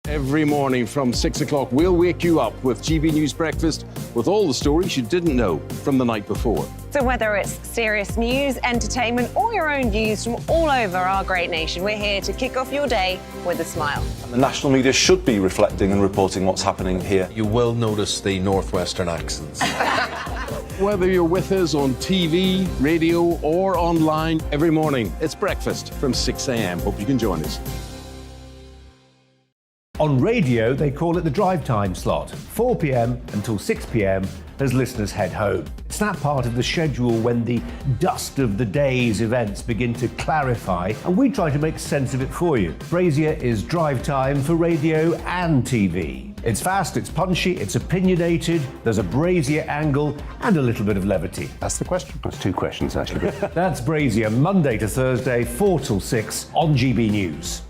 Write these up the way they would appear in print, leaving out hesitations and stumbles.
Every morning from 6 o'clock, we'll wake you up with GB News Breakfast with all the stories you didn't know from the night before. So whether it's serious news, entertainment, or your own views from all over our great nation, we're here to kick off your day with a smile. And the national media should be reflecting and reporting what's happening here. You will notice the northwestern accents. Whether you're with us on TV, radio, or online, every morning, it's breakfast from 6 a.m. Hope you can join us. On radio, they call it the drive time slot, 4 p.m. until 6 p.m. as listeners head home. It's that part of the schedule when the dust of the day's events begin to clarify, and we try to make sense of it for you. Brazier is drive time for radio and TV. It's fast, it's punchy, it's opinionated, there's a Brazier angle and a little bit of levity. That's the question. That's two questions, actually. That's Brazier, Monday to Thursday, 4 till 6 on GB News.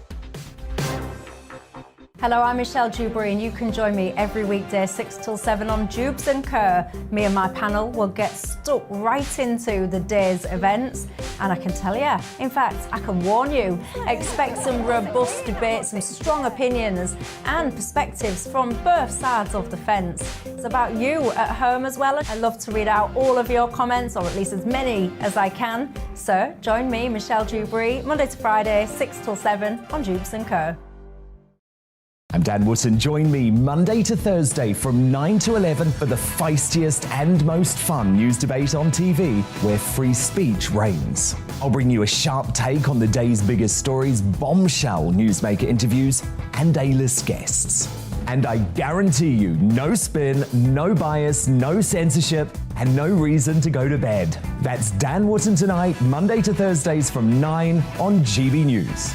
Hello, I'm Michelle Dewberry, and you can join me every weekday 6 till 7 on Jubes and Kerr. Me and my panel will get stuck right into the day's events, and I can tell you, in fact, I can warn you, expect some robust debates, some strong opinions and perspectives from both sides of the fence. It's about you at home as well. I love to read out all of your comments, or at least as many as I can. So join me, Michelle Dewberry, Monday to Friday, 6 till 7 on Jubes and Kerr. I'm Dan Wootton. Join me Monday to Thursday from 9 to 11 for the feistiest and most fun news debate on TV, where free speech reigns. I'll bring you a sharp take on the day's biggest stories, bombshell newsmaker interviews, and A-list guests. And I guarantee you, no spin, no bias, no censorship, and no reason to go to bed. That's Dan Wootton tonight, Monday to Thursdays from 9 on GB News.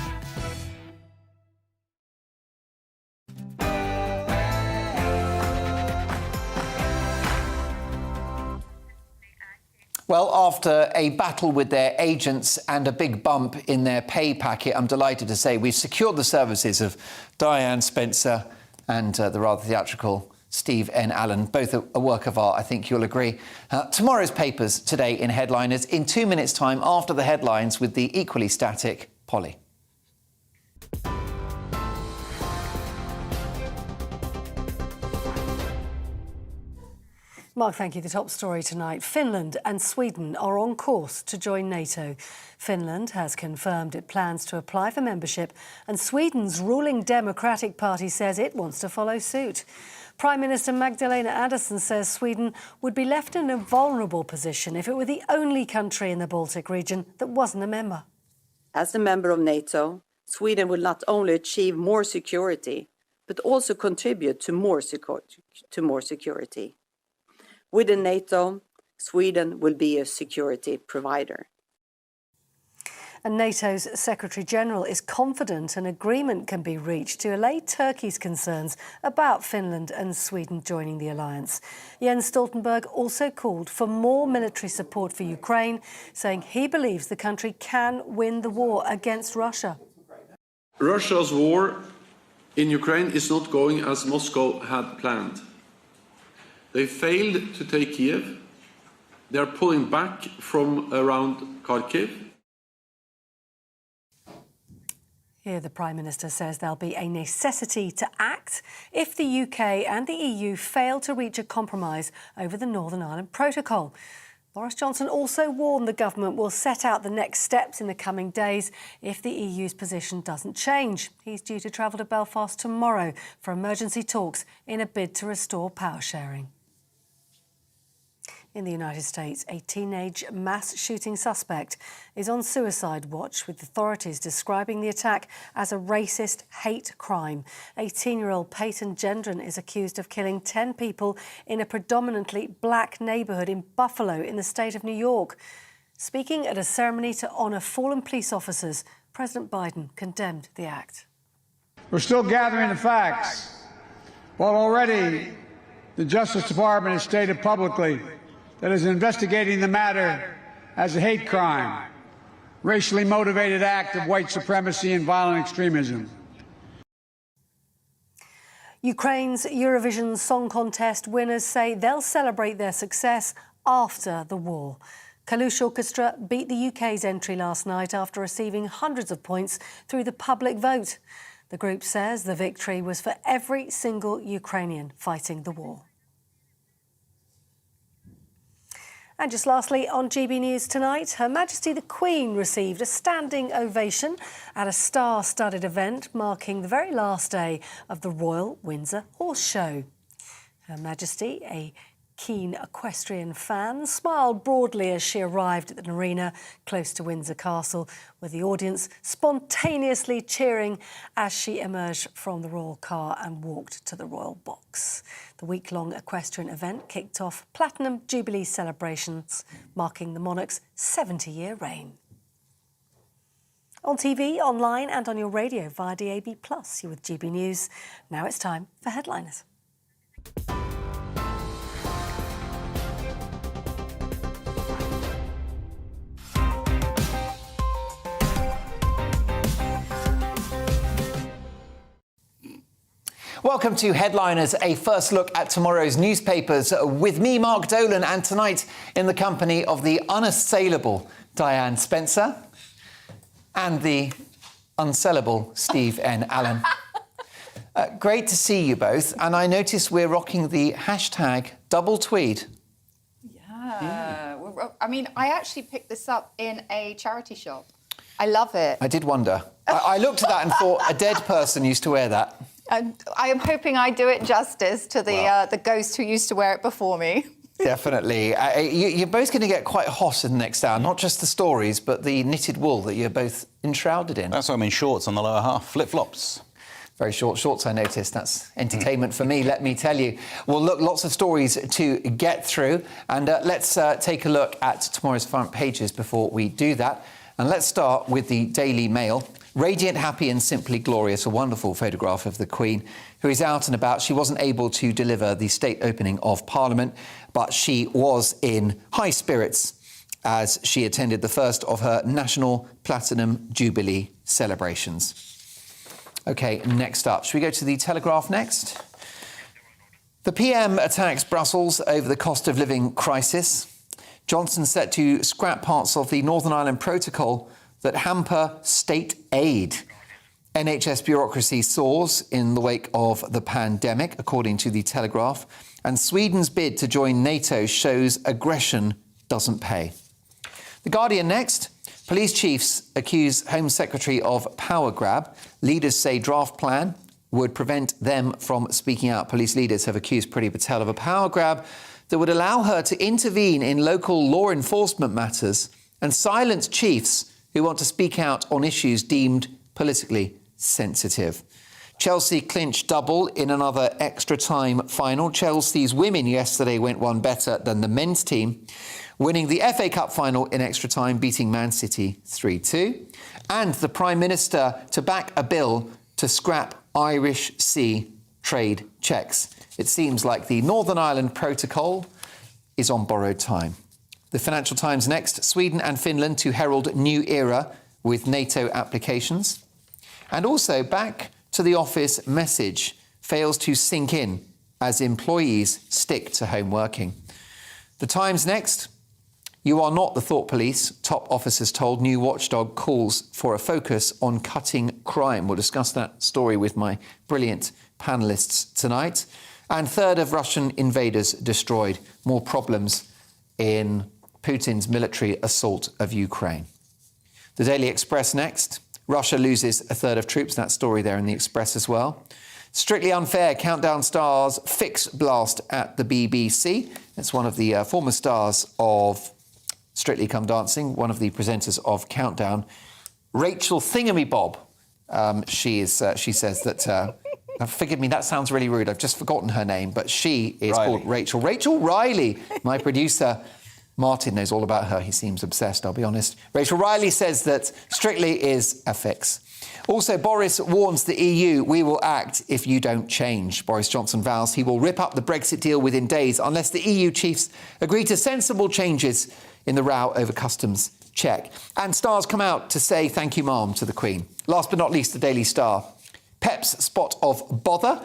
Well, after a battle with their agents and a big bump in their pay packet, I'm delighted to say we've secured the services of Diane Spencer and the rather theatrical Steve N. Allen, both a work of art, I think you'll agree. Tomorrow's papers today in headliners, in 2 minutes' time after the headlines with the equally static Polly. Mark, thank you. The top story tonight. Finland and Sweden are on course to join NATO. Finland has confirmed it plans to apply for membership, and Sweden's ruling Democratic Party says it wants to follow suit. Prime Minister Magdalena Andersson says Sweden would be left in a vulnerable position if it were the only country in the Baltic region that wasn't a member. As a member of NATO, Sweden will not only achieve more security, but also contribute to more security. Within NATO, Sweden will be a security provider. And NATO's Secretary-General is confident an agreement can be reached to allay Turkey's concerns about Finland and Sweden joining the alliance. Jens Stoltenberg also called for more military support for Ukraine, saying he believes the country can win the war against Russia. Russia's war in Ukraine is not going as Moscow had planned. They failed to take Kiev. They are pulling back from around Kharkiv. Here the Prime Minister says there'll be a necessity to act if the UK and the EU fail to reach a compromise over the Northern Ireland Protocol. Boris Johnson also warned the government will set out the next steps in the coming days if the EU's position doesn't change. He's due to travel to Belfast tomorrow for emergency talks in a bid to restore power sharing. In the United States, a teenage mass shooting suspect is on suicide watch, with authorities describing the attack as a racist hate crime. 18-year-old Peyton Gendron is accused of killing 10 people in a predominantly black neighbourhood in Buffalo in the state of New York. Speaking at a ceremony to honour fallen police officers, President Biden condemned the act. We're still gathering the facts, but already the Justice Department has stated publicly that is investigating the matter as a hate crime, racially motivated act of white supremacy and violent extremism. Ukraine's Eurovision Song Contest winners say they'll celebrate their success after the war. Kalush Orchestra beat the UK's entry last night after receiving hundreds of points through the public vote. The group says the victory was for every single Ukrainian fighting the war. And just lastly, on GB News tonight, Her Majesty the Queen received a standing ovation at a star-studded event marking the very last day of the Royal Windsor Horse Show. Her Majesty, a keen equestrian fan, smiled broadly as she arrived at an arena close to Windsor Castle, with the audience spontaneously cheering as she emerged from the royal car and walked to the royal box. The week-long equestrian event kicked off Platinum Jubilee celebrations, marking the monarch's 70-year reign. On TV, online and on your radio via DAB+, you're with GB News. Now it's time for Headliners. Welcome to Headliners, a first look at tomorrow's newspapers with me, Mark Dolan, and tonight in the company of the unassailable Diane Spencer and the unsellable Steve N. Allen. Great to see you both, and I notice we're rocking the hashtag double tweed. Yeah. I mean, I actually picked this up in a charity shop. I love it. I did wonder. I looked at that and thought a dead person used to wear that. And I am hoping I do it justice to the ghost who used to wear it before me. Definitely. You're both going to get quite hot in the next hour, not just the stories, but the knitted wool that you're both enshrouded in. That's why I'm in shorts on the lower half, flip-flops. Very short shorts, I noticed. That's entertainment for me, let me tell you. Well, look, lots of stories to get through, and let's take a look at tomorrow's front pages before we do that. And let's start with the Daily Mail. Radiant, happy and simply glorious, a wonderful photograph of the Queen, who is out and about. She wasn't able to deliver the state opening of Parliament, but she was in high spirits as she attended the first of her National Platinum Jubilee celebrations. OK, next up. Should we go to the Telegraph next? The PM attacks Brussels over the cost of living crisis. Johnson set to scrap parts of the Northern Ireland Protocol that hamper state aid. NHS bureaucracy soars in the wake of the pandemic, according to the Telegraph. And Sweden's bid to join NATO shows aggression doesn't pay. The Guardian next. Police chiefs accuse Home Secretary of power grab. Leaders say draft plan would prevent them from speaking out. Police leaders have accused Priti Patel of a power grab that would allow her to intervene in local law enforcement matters and silence chiefs who want to speak out on issues deemed politically sensitive. Chelsea clinched double in another extra-time final. Chelsea's women yesterday went one better than the men's team, winning the FA Cup final in extra time, beating Man City 3-2. And the Prime Minister to back a bill to scrap Irish Sea trade checks. It seems like the Northern Ireland Protocol is on borrowed time. The Financial Times next. Sweden and Finland to herald new era with NATO applications. And also back to the office message fails to sink in as employees stick to home working. The Times next. You are not the thought police, top officers told. New watchdog calls for a focus on cutting crime. We'll discuss that story with my brilliant panellists tonight. And third of Russian invaders destroyed. More problems in Putin's military assault of Ukraine. The Daily Express next. Russia loses a third of troops. That story there in the Express as well. Strictly Unfair, Countdown stars fix blast at the BBC. It's one of the former stars of Strictly Come Dancing, one of the presenters of Countdown, Rachel Thingamy-Bob. She says that... forgive me, that sounds really rude. I've just forgotten her name, but she is called Rachel. Rachel Riley, my producer. Martin knows all about her. He seems obsessed, I'll be honest. Rachel Riley says that Strictly is a fix. Also, Boris warns the EU, we will act if you don't change. Boris Johnson vows he will rip up the Brexit deal within days unless the EU chiefs agree to sensible changes in the row over customs check. And stars come out to say thank you, ma'am, to the Queen. Last but not least, the Daily Star. Pep's spot of bother.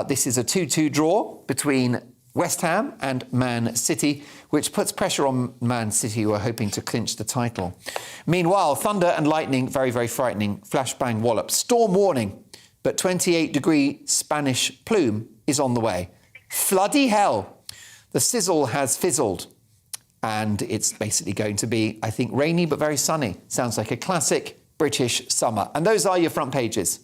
This is a 2-2 draw between West Ham and Man City, which puts pressure on Man City, who are hoping to clinch the title. Meanwhile, thunder and lightning, very, very frightening. Flashbang wallop. Storm warning but 28-degree Spanish plume is on the way. Floody hell. The sizzle has fizzled. And it's basically going to be, I think, rainy but very sunny. Sounds like a classic British summer. And those are your front pages.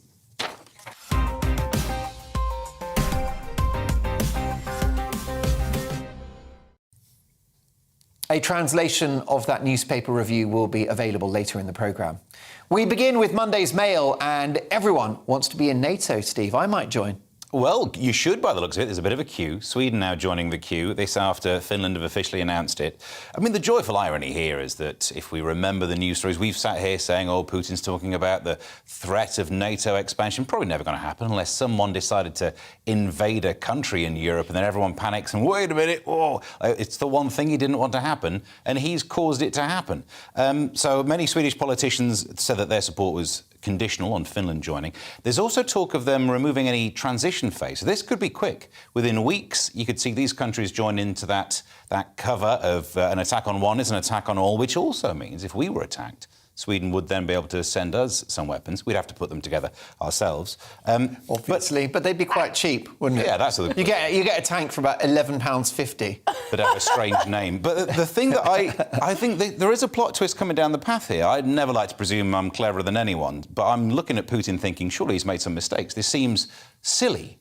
A translation of that newspaper review will be available later in the programme. We begin with Monday's Mail, and everyone wants to be in NATO, Steve. I might join. Well, you should, by the looks of it. There's a bit of a queue. Sweden now joining the queue. This after Finland have officially announced it. I mean, the joyful irony here is that if we remember the news stories, we've sat here saying, oh, Putin's talking about the threat of NATO expansion. Probably never going to happen unless someone decided to invade a country in Europe and then everyone panics and, wait a minute, oh, it's the one thing he didn't want to happen, and he's caused it to happen. So many Swedish politicians said that their support was conditional on Finland joining. There's also talk of them removing any transition phase. So this could be quick. Within weeks, you could see these countries join into that cover of an attack on one is an attack on all, which also means if we were attacked, Sweden would then be able to send us some weapons. We'd have to put them together ourselves. Obviously, but they'd be quite cheap, wouldn't it? Yeah, that's what you get a tank for about £11.50. But have a strange name. But the thing that I think there is a plot twist coming down the path here. I'd never like to presume I'm cleverer than anyone, but I'm looking at Putin thinking, surely he's made some mistakes. This seems silly.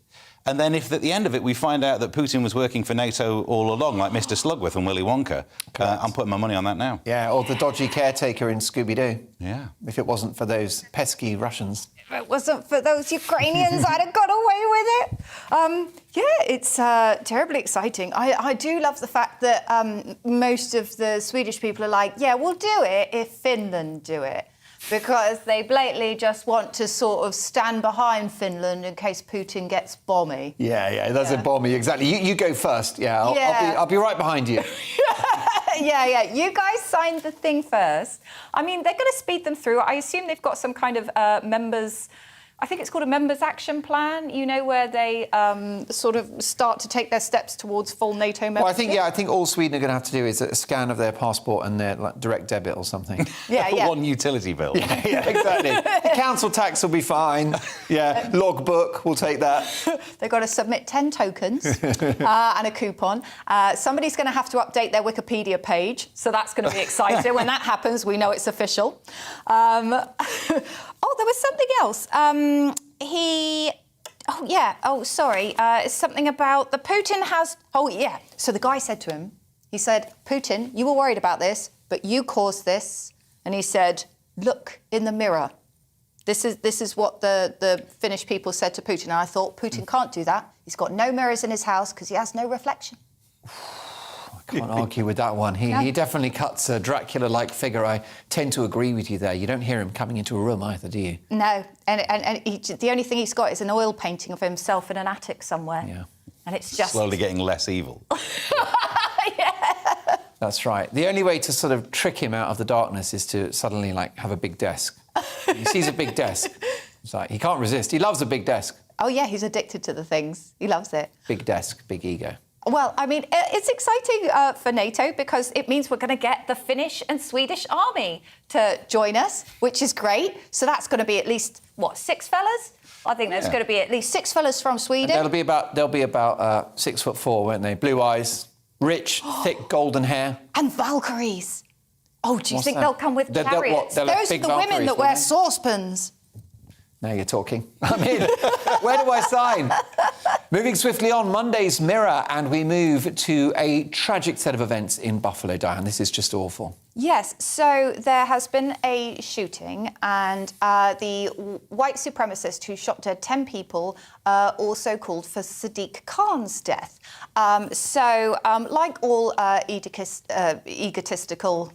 And then if at the end of it we find out that Putin was working for NATO all along, like Mr. Slugworth and Willy Wonka, I'm putting my money on that now. Yeah, or the dodgy caretaker in Scooby-Doo. Yeah. If it wasn't for those pesky Russians. If it wasn't for those Ukrainians, I'd have got away with it. Yeah, it's terribly exciting. I do love the fact that most of the Swedish people are like, yeah, we'll do it if Finland do it. Because they blatantly just want to sort of stand behind Finland in case Putin gets bomby. Yeah, that's a bomby, exactly. You go first, I'll be right behind you. Yeah, you guys signed the thing first. I mean, they're going to speed them through. I assume they've got some kind of members... I think it's called a members' action plan, you know, where they sort of start to take their steps towards full NATO membership. Well, I think all Sweden are going to have to do is a scan of their passport and their direct debit or something. Yeah. One utility bill. Yeah, exactly. The council tax will be fine. Yeah, logbook, we'll take that. They've got to submit 10 tokens and a coupon. Somebody's going to have to update their Wikipedia page, so that's going to be exciting. When that happens, we know it's official. Oh, there was something else. It's something about the Putin has... Oh, yeah. So the guy said to him, he said, Putin, you were worried about this, but you caused this. And he said, look in the mirror. This is what the Finnish people said to Putin. And I thought, Putin can't do that. He's got no mirrors in his house because he has no reflection. I can't argue with that one. He definitely cuts a Dracula-like figure. I tend to agree with you there. You don't hear him coming into a room either, do you? No, and the only thing he's got is an oil painting of himself in an attic somewhere. Yeah. And it's just... Slowly getting less evil. Yeah. That's right. The only way to sort of trick him out of the darkness is to suddenly, have a big desk. He sees a big desk. It's like, he can't resist. He loves a big desk. Oh, yeah, he's addicted to the things. He loves it. Big desk, big ego. Well, I mean, it's exciting for NATO because it means we're going to get the Finnish and Swedish army to join us, which is great. So that's going to be at least, 6 fellas? I think there's going to be at least 6 fellas from Sweden. They'll be about 6'4", won't they? Blue eyes, rich, thick, golden hair. And Valkyries. Oh, do you think they'll come with chariots? Those are the women that wear saucepans. Now you're talking. I mean, where do I sign? Moving swiftly on, Monday's Mirror, and we move to a tragic set of events in Buffalo, Diane. This is just awful. Yes, so there has been a shooting, and the white supremacist who shot dead 10 people also called for Sadiq Khan's death. Like all egotistical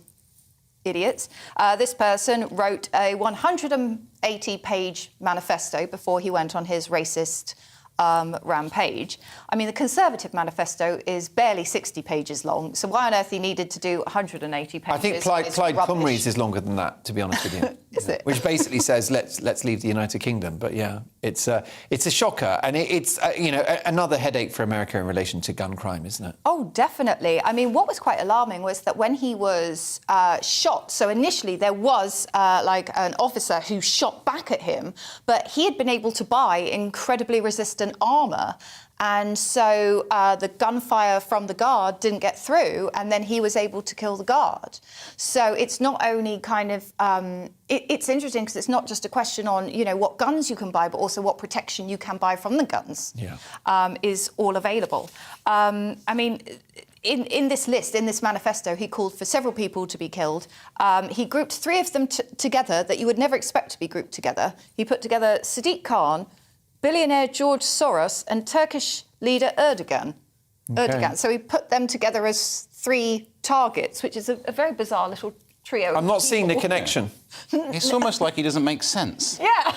idiots, this person wrote a 180-page manifesto before he went on his racist rampage. I mean, the Conservative manifesto is barely 60 pages long, so why on earth he needed to do 180 pages? I think Clyde Cymru's is longer than that, to be honest with you. Is it? Which basically says let's leave the United Kingdom. But yeah, it's a shocker, and it's another headache for America in relation to gun crime, isn't it? Oh, definitely. I mean, what was quite alarming was that when he was shot, so initially there was like an officer who shot back at him, but he had been able to buy incredibly resistant armour. And so the gunfire from the guard didn't get through, and then he was able to kill the guard. So it's not only kind of... it's interesting because it's not just a question on, what guns you can buy, but also what protection you can buy from the guns is all available. I mean... In this list, in this manifesto, he called for several people to be killed. He grouped 3 of them together that you would never expect to be grouped together. He put together Sadiq Khan, billionaire George Soros, and Turkish leader Erdogan. So he put them together as 3 targets, which is a very bizarre little trio. I'm not seeing the connection. It's almost like he doesn't make sense. Yeah.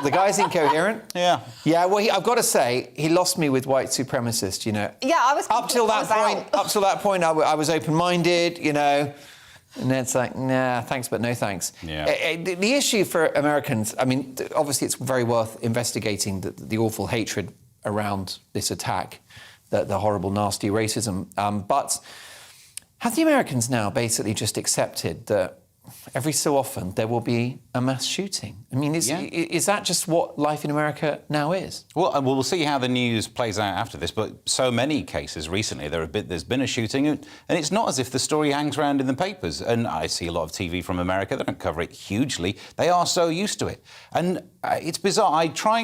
The guy's incoherent. Yeah. Yeah. Well, I've got to say, he lost me with white supremacist. Yeah, I was. Up till that point, I was open-minded. And then it's like, nah, thanks, but no thanks. Yeah. The issue for Americans, I mean, obviously it's very worth investigating the awful hatred around this attack, the horrible, nasty racism. But have the Americans now basically just accepted that every so often there will be a mass shooting? I mean, is that just what life in America now is? Well, we'll see how the news plays out after this, but so many cases recently, there's been a shooting, and it's not as if the story hangs around in the papers. And I see a lot of TV from America, they don't cover it hugely. They are so used to it. And it's bizarre. I try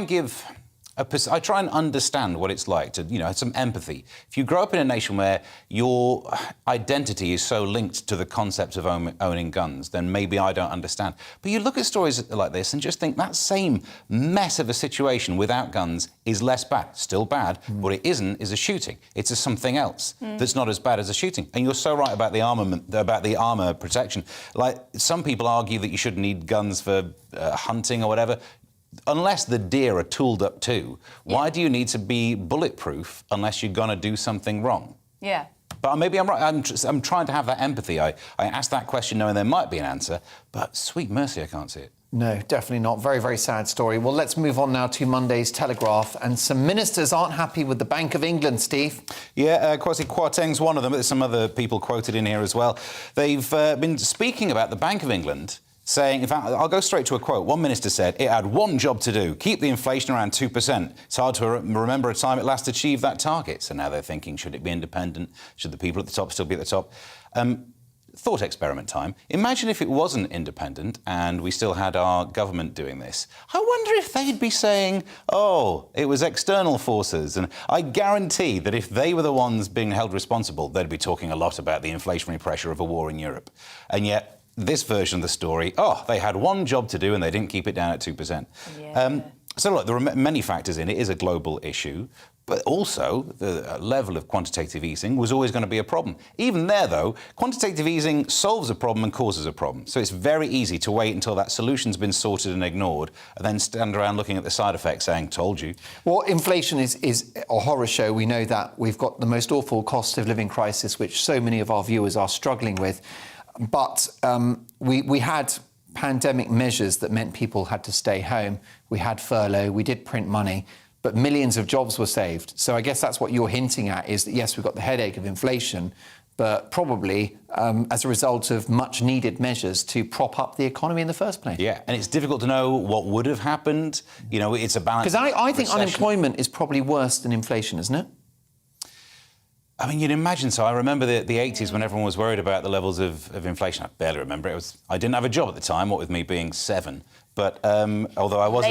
and understand what it's like to, have some empathy. If you grow up in a nation where your identity is so linked to the concept of owning guns, then maybe I don't understand. But you look at stories like this and just think that same mess of a situation without guns is less bad. Still bad. What it is a shooting. It's a something else that's not as bad as a shooting. And you're so right about the armour protection. Like, some people argue that you shouldn't need guns for hunting or whatever. Unless the deer are tooled up too, why do you need to be bulletproof unless you're going to do something wrong? Yeah. But maybe I'm right. I'm trying to have that empathy. I asked that question knowing there might be an answer, but sweet mercy, I can't see it. No, definitely not. Very, very sad story. Well, let's move on now to Monday's Telegraph. And some ministers aren't happy with the Bank of England, Steve. Yeah, Kwasi Kwarteng's one of them, but there's some other people quoted in here as well. They've been speaking about the Bank of England, saying, in fact, I'll go straight to a quote. One minister said it had one job to do, keep the inflation around 2%. It's hard to remember a time it last achieved that target. So now they're thinking, should it be independent? Should the people at the top still be at the top? Thought experiment time. Imagine if it wasn't independent and we still had our government doing this. I wonder if they'd be saying, oh, it was external forces. And I guarantee that if they were the ones being held responsible, they'd be talking a lot about the inflationary pressure of a war in Europe. And yet, this version of the story, they had one job to do and they didn't keep it down at 2%. Yeah. So, look, there are many factors in it. It is a global issue, but also the level of quantitative easing was always going to be a problem. Even there, though, quantitative easing solves a problem and causes a problem. So it's very easy to wait until that solution's been sorted and ignored and then stand around looking at the side effects saying, told you. Well, inflation is a horror show. We know that. We've got the most awful cost of living crisis, which so many of our viewers are struggling with. But we had pandemic measures that meant people had to stay home. We had furlough, we did print money, but millions of jobs were saved. So I guess that's what you're hinting at, is that, yes, we've got the headache of inflation, but probably as a result of much-needed measures to prop up the economy in the first place. Yeah, and it's difficult to know what would have happened. It's a balance. Because I think unemployment is probably worse than inflation, isn't it? I mean, you'd imagine so. I remember the 80s when everyone was worried about the levels of inflation. I barely remember it. I didn't have a job at the time, what with me being 7. But although I was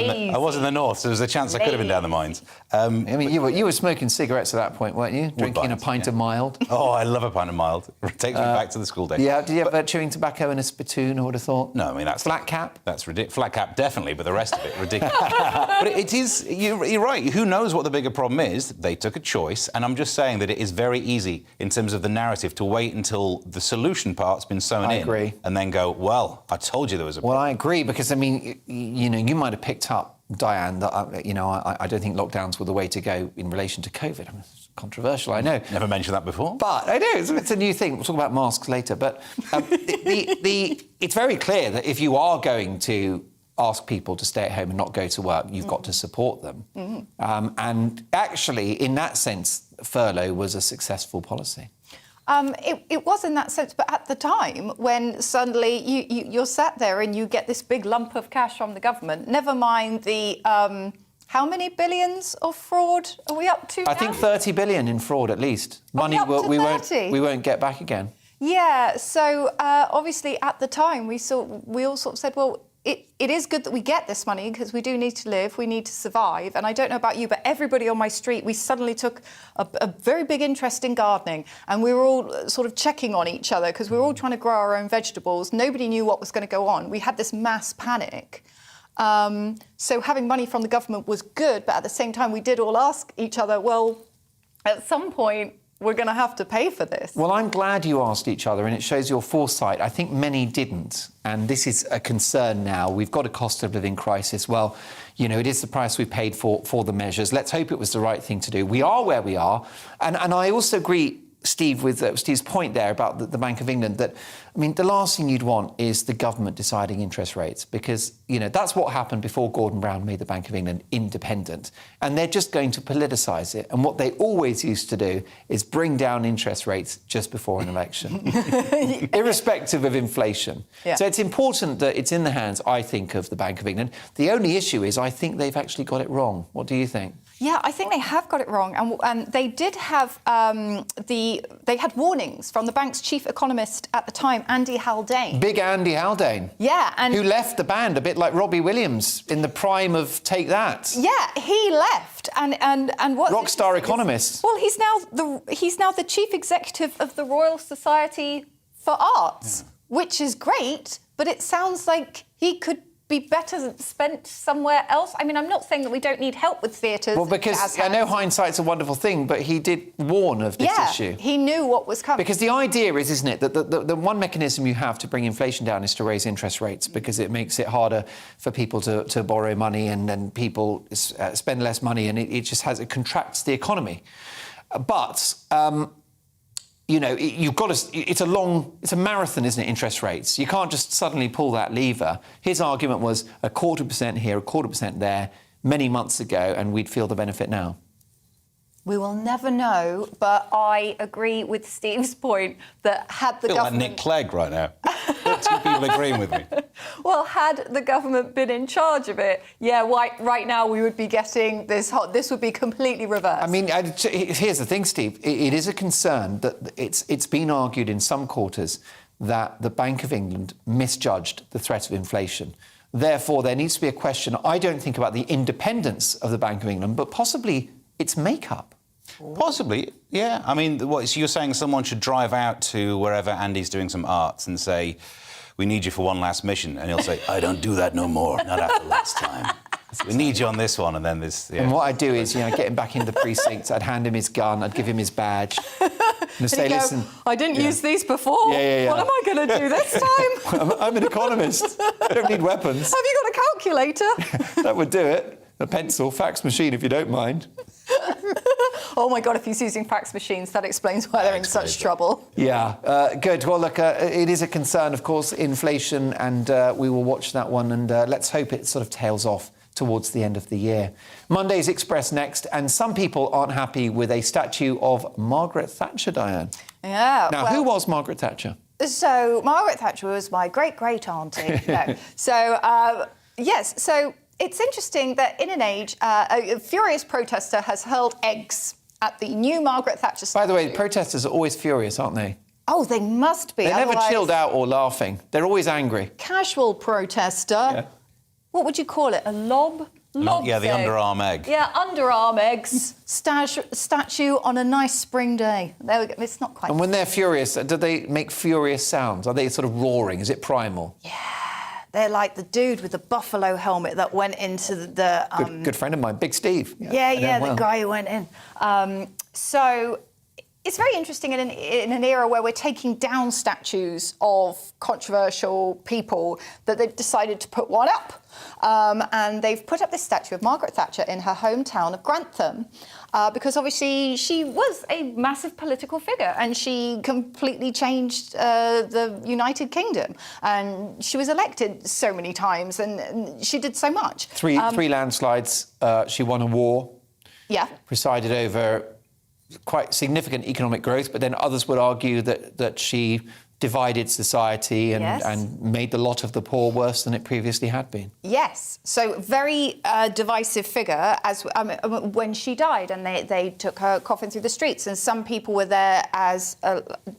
in the north, so there was a chance I could have been down the mines. I mean, you were smoking cigarettes at that point, weren't you? Drinking a pint of mild. Oh, I love a pint of mild. It takes me back to the school days. Yeah, did you have chewing tobacco and a spittoon, I would have thought? No, I mean, that's... Flat cap? That's ridiculous. Flat cap, definitely, but the rest of it, ridiculous. But it is... You're right. Who knows what the bigger problem is? They took a choice, and I'm just saying that it is very easy, in terms of the narrative, to wait until the solution part's been sewn in. I agree. And then go, well, I told you there was a problem. Well, I agree, because, I mean, you might have picked up Diane, that I don't think lockdowns were the way to go in relation to COVID. I mean, it's controversial, I know. Never mentioned that before. But I know, it's a new thing. We'll talk about masks later. But it's very clear that if you are going to ask people to stay at home and not go to work, you've got to support them. And actually, in that sense, furlough was a successful policy. It was in that sense, but at the time when suddenly you're sat there and you get this big lump of cash from the government, never mind the how many billions of fraud are we up to now? I think 30 billion in fraud at least. Money we won't get back again. Yeah, so obviously at the time we all sort of said, well, it is good that we get this money because we do need to live, we need to survive. And I don't know about you, but everybody on my street, we suddenly took a very big interest in gardening, and we were all sort of checking on each other because we were all trying to grow our own vegetables. Nobody knew what was going to go on. We had this mass panic. So having money from the government was good, but at the same time we did all ask each other, well, at some point we're going to have to pay for this. Well, I'm glad you asked each other, and it shows your foresight. I think many didn't, and this is a concern now. We've got a cost of living crisis. Well, you know, it is the price we paid for the measures. Let's hope it was the right thing to do. We are where we are, and I also agree, Steve, with Steve's point there about the Bank of England, that, I mean, the last thing you'd want is the government deciding interest rates, because, you know, that's what happened before Gordon Brown made the Bank of England independent. And they're just going to politicise it. And what they always used to do is bring down interest rates just before an election, irrespective of inflation. Yeah. So it's important that it's in the hands, I think, of the Bank of England. The only issue is I think they've actually got it wrong. What do you think? Yeah, I think they have got it wrong, and they did have they had warnings from the bank's chief economist at the time, Andy Haldane. Big Andy Haldane. Yeah, and who left the band a bit like Robbie Williams in the prime of Take That. Yeah, he left, and what rockstar economist. Well, he's now the chief executive of the Royal Society for Arts, which is great, but it sounds like he could be better spent somewhere else. I mean, I'm not saying that we don't need help with theatres. Well, because I know hindsight's a wonderful thing, but he did warn of this issue. He knew what was coming. Because the idea is, isn't it, that the one mechanism you have to bring inflation down is to raise interest rates, because it makes it harder for people to borrow money, and then people spend less money, and it contracts the economy. But you know, you've got to. It's a marathon, isn't it? Interest rates. You can't just suddenly pull that lever. His argument was 0.25% here, 0.25% there, many months ago, and we'd feel the benefit now. We will never know, but I agree with Steve's point that had the government... I feel like Nick Clegg right now. Two people agreeing with me. Well, had the government been in charge of it, right now we would be getting this would be completely reversed. I mean, here's the thing, Steve. It is a concern that it's been argued in some quarters that the Bank of England misjudged the threat of inflation. Therefore, there needs to be a question, I don't think, about the independence of the Bank of England, but possibly its makeup. Possibly, yeah. I mean, so you're saying someone should drive out to wherever Andy's doing some arts and say, we need you for one last mission, and he'll say, I don't do that no more, not after last time. We need you on this one, and then this... Yeah. And what I'd do is, get him back into the precinct, I'd hand him his gun, I'd give him his badge, and say, listen... I didn't use these before. Yeah. What am I going to do this time? I'm an economist. I don't need weapons. Have you got a calculator? That would do it. A pencil, fax machine, if you don't mind. Oh, my God, if he's using fax machines, that explains why they're in such trouble. Yeah, good. Well, look, it is a concern, of course, inflation, and we will watch that one, and let's hope it sort of tails off towards the end of the year. Monday's Express next, and some people aren't happy with a statue of Margaret Thatcher, Diane. Yeah. Now, who was Margaret Thatcher? So, Margaret Thatcher was my great-great-auntie. No. So, yes, so... It's interesting that in an age, a furious protester has hurled eggs at the new Margaret Thatcher statue. By the way, protesters are always furious, aren't they? Oh, they must be. They're never chilled out or laughing. They're always angry. Casual protester. Yeah. What would you call it? A lob? Yeah, the underarm egg. Yeah, underarm eggs. Statue on a nice spring day. There we go. It's not quite... And when they're furious, do they make furious sounds? Are they sort of roaring? Is it primal? Yeah. They're like the dude with the buffalo helmet that went into the... Good friend of mine, Big Steve. Yeah, the guy who went in. So it's very interesting in an era where we're taking down statues of controversial people that they've decided to put one up. And they've put up this statue of Margaret Thatcher in her hometown of Grantham because obviously she was a massive political figure and she completely changed the United Kingdom. And she was elected so many times and she did so much. Three landslides. She won a war. Yeah. Presided over quite significant economic growth, but then others would argue that she divided society and made the lot of the poor worse than it previously had been. Yes, so very divisive figure as when she died, and they took her coffin through the streets, and some people were there as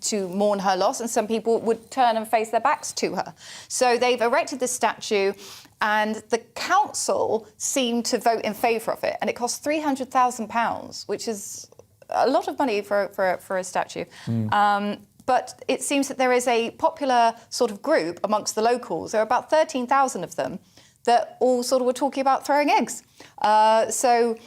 to mourn her loss, and some people would turn and face their backs to her. So they've erected this statue, and the council seemed to vote in favour of it, and it cost £300,000, which is a lot of money for a statue. But it seems that there is a popular sort of group amongst the locals. There are about 13,000 of them that all sort of were talking about throwing eggs. So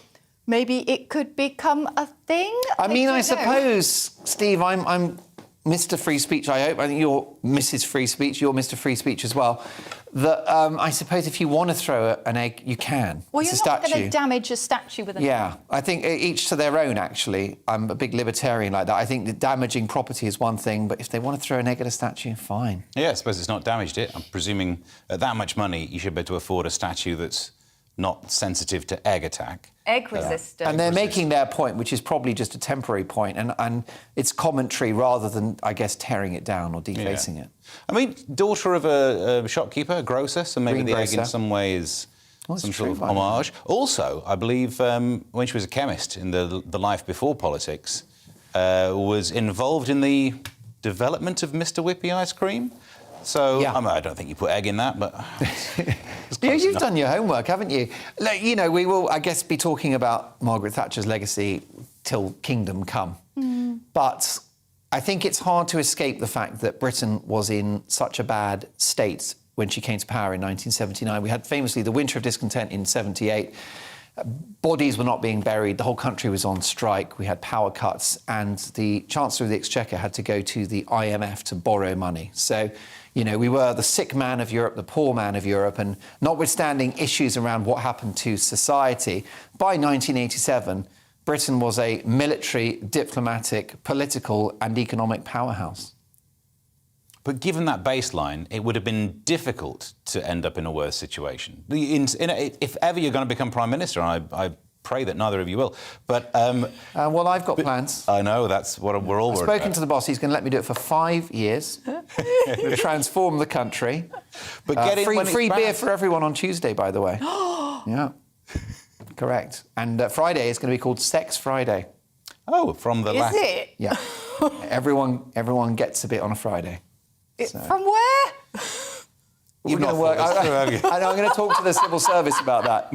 maybe it could become a thing. I suppose, Steve, I'm Mr. Free Speech, I hope. I think you're Mrs. Free Speech. You're Mr. Free Speech as well. That I suppose if you want to throw an egg, you can. Well, it's you're not going to damage a statue with an egg. Yeah, I think each to their own, actually. I'm a big libertarian like that. I think that damaging property is one thing, but if they want to throw an egg at a statue, fine. Yeah, I suppose it's not damaged it. I'm presuming at that much money, you should be able to afford a statue that's not sensitive to egg attack. Egg resistant. And they're making their point, which is probably just a temporary point, and it's commentary rather than, I guess, tearing it down or defacing it. I mean, daughter of a shopkeeper, a grocer, so maybe the egg in some way is some sort of homage. Also, I believe when she was a chemist in the life before politics, was involved in the development of Mr. Whippy ice cream. So, I don't think you put egg in that, but... You've done your homework, haven't you? You know, we will, I guess, be talking about Margaret Thatcher's legacy till kingdom come. But I think it's hard to escape the fact that Britain was in such a bad state when she came to power in 1979. We had famously the Winter of Discontent in 78. Bodies were not being buried, the whole country was on strike, we had power cuts, and the Chancellor of the Exchequer had to go to the IMF to borrow money. So, you know, we were the sick man of Europe, the poor man of Europe, and notwithstanding issues around what happened to society, by 1987, Britain was a military, diplomatic, political and economic powerhouse. But given that baseline, it would have been difficult to end up in a worse situation. If ever you're going to become Prime Minister, and I pray that neither of you will, but... well, I've got plans. I know, that's what we're all worried about. I've spoken to the boss, he's going to let me do it for 5 years, transform the country. But free beer for everyone on Tuesday, by the way. Yeah, correct. And Friday is going to be called Sex Friday. Oh, from the last... Is it? Yeah. Everyone gets a bit on a Friday. So. From where? I'm going to talk to the civil service about that.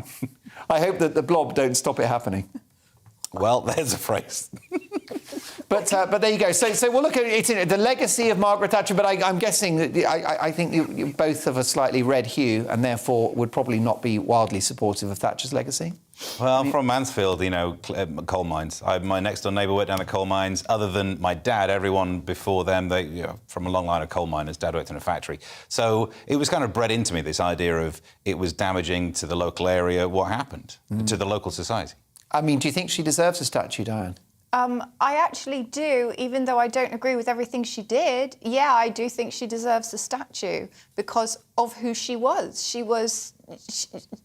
I hope that the blob don't stop it happening. Well, there's a phrase. But there you go. So we'll look at it, the legacy of Margaret Thatcher. But I'm guessing that I think you both have a slightly red hue, and therefore would probably not be wildly supportive of Thatcher's legacy. Well, I'm from Mansfield, you know, coal mines. My next-door neighbour worked down the coal mines. Other than my dad, everyone before them, from a long line of coal miners. Dad worked in a factory. So it was kind of bred into me, this idea of it was damaging to the local area. What happened to the local society? I mean, do you think she deserves a statue, Diane? I actually do, even though I don't agree with everything she did. Yeah, I do think she deserves a statue because of who she was.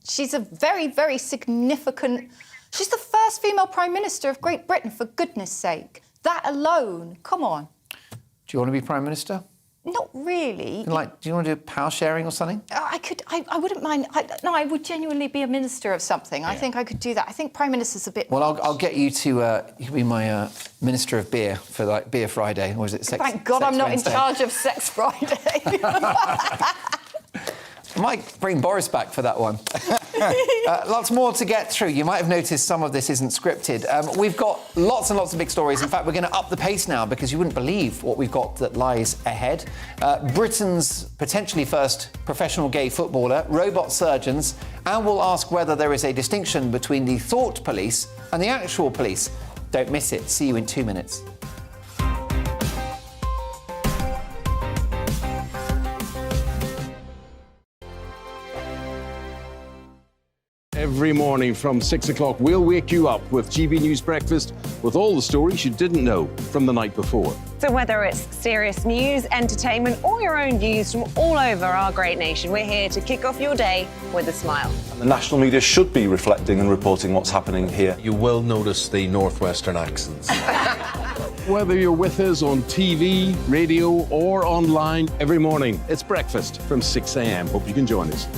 She's a very, very significant... She's the first female Prime Minister of Great Britain, for goodness sake. That alone, come on. Do you want to be Prime Minister? Not really. Do you want to do power sharing or something? I wouldn't mind. I would genuinely be a minister of something. Yeah. I think I could do that. I think Prime Minister's a bit... Well, I'll get you to be my Minister of Beer for Beer Friday, or is it Sex Thank God I'm not Wednesday? In charge of Sex Friday. I might bring Boris back for that one. Lots more to get through. You might have noticed some of this isn't scripted. We've got lots and lots of big stories. In fact, we're going to up the pace now because you wouldn't believe what we've got that lies ahead. Britain's potentially first professional gay footballer, robot surgeons, and we'll ask whether there is a distinction between the thought police and the actual police. Don't miss it. See you in 2 minutes. Every morning from 6 o'clock, we'll wake you up with GB News Breakfast with all the stories you didn't know from the night before. So whether it's serious news, entertainment, or your own views from all over our great nation, we're here to kick off your day with a smile. And the national media should be reflecting and reporting what's happening here. You will notice the northwestern accents. Whether you're with us on TV, radio, or online every morning, it's breakfast from 6 a.m. Hope you can join us.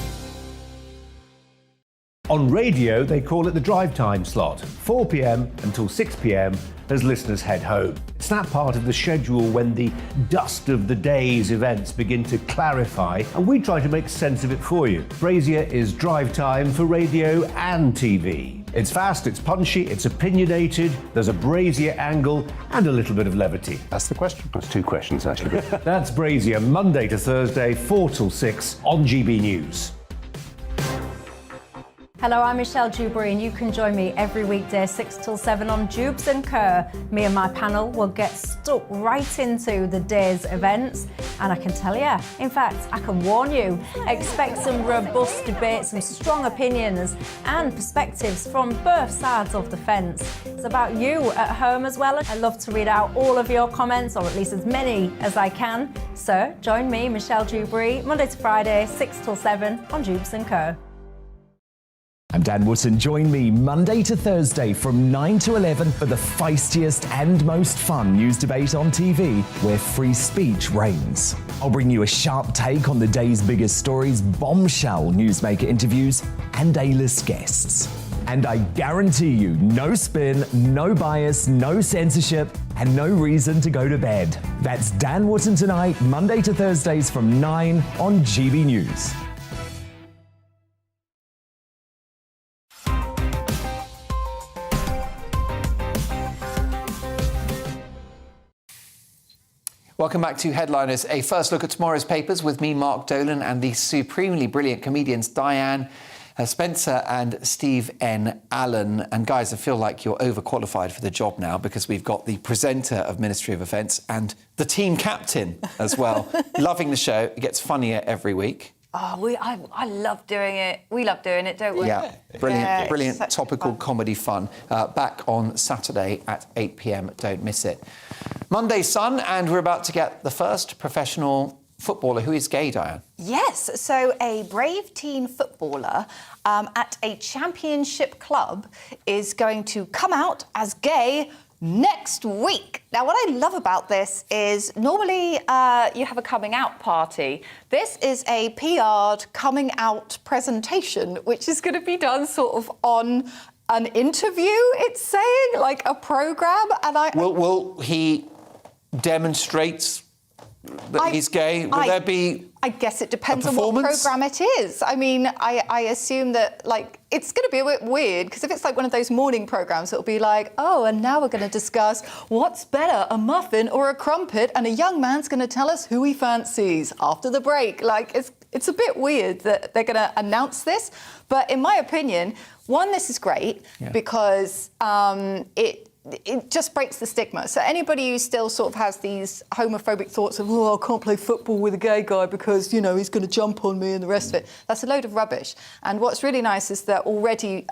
On radio, they call it the drive time slot, 4 p.m. until 6 p.m. as listeners head home. It's that part of the schedule when the dust of the day's events begin to clarify, and we try to make sense of it for you. Brazier is drive time for radio and TV. It's fast, it's punchy, it's opinionated, there's a Brazier angle, and a little bit of levity. That's the question. That's two questions, actually. That's Brazier, Monday to Thursday, 4 till 6 on GB News. Hello, I'm Michelle Dewberry, and you can join me every weekday 6 till 7 on Jubes and Kerr. Me and my panel will get stuck right into the day's events, and I can tell you, in fact, I can warn you, expect some robust debates, some strong opinions and perspectives from both sides of the fence. It's about you at home as well. I love to read out all of your comments, or at least as many as I can. So join me, Michelle Dewberry, Monday to Friday, 6 till 7 on Jubes and Kerr. I'm Dan Wootton. Join me Monday to Thursday from 9 to 11 for the feistiest and most fun news debate on TV, where free speech reigns. I'll bring you a sharp take on the day's biggest stories, bombshell newsmaker interviews, and A-list guests. And I guarantee you, no spin, no bias, no censorship, and no reason to go to bed. That's Dan Wootton tonight, Monday to Thursdays from 9 on GB News. Welcome back to Headliners. A first look at tomorrow's papers with me, Mark Dolan, and the supremely brilliant comedians Diane Spencer and Steve N. Allen. And guys, I feel like you're overqualified for the job now because we've got the presenter of Ministry of Defence and the team captain as well. Loving the show. It gets funnier every week. Oh, I love doing it. We love doing it, don't we? Yeah, brilliant Such topical comedy fun. Back on Saturday at 8 p.m. Don't miss it. Monday Sun, and we're about to get the first professional footballer who is gay, Diane. Yes, so a brave teen footballer at a championship club is going to come out as gay next week. Now, what I love about this is normally you have a coming out party. This is a PR'd coming out presentation, which is going to be done sort of on an interview, it's saying, like a programme. And Will he demonstrate that he's gay? Will there be I guess it depends a on what performance? programme it is. I mean, I assume that, like, it's going to be a bit weird, because if it's like one of those morning programmes, it'll be like, oh, and now we're going to discuss what's better, a muffin or a crumpet, and a young man's going to tell us who he fancies after the break. Like, it's a bit weird that they're going to announce this. But in my opinion, one, this is great because it just breaks the stigma. So anybody who still sort of has these homophobic thoughts of, oh, I can't play football with a gay guy because, you know, he's going to jump on me and the rest of it, that's a load of rubbish. And what's really nice is that already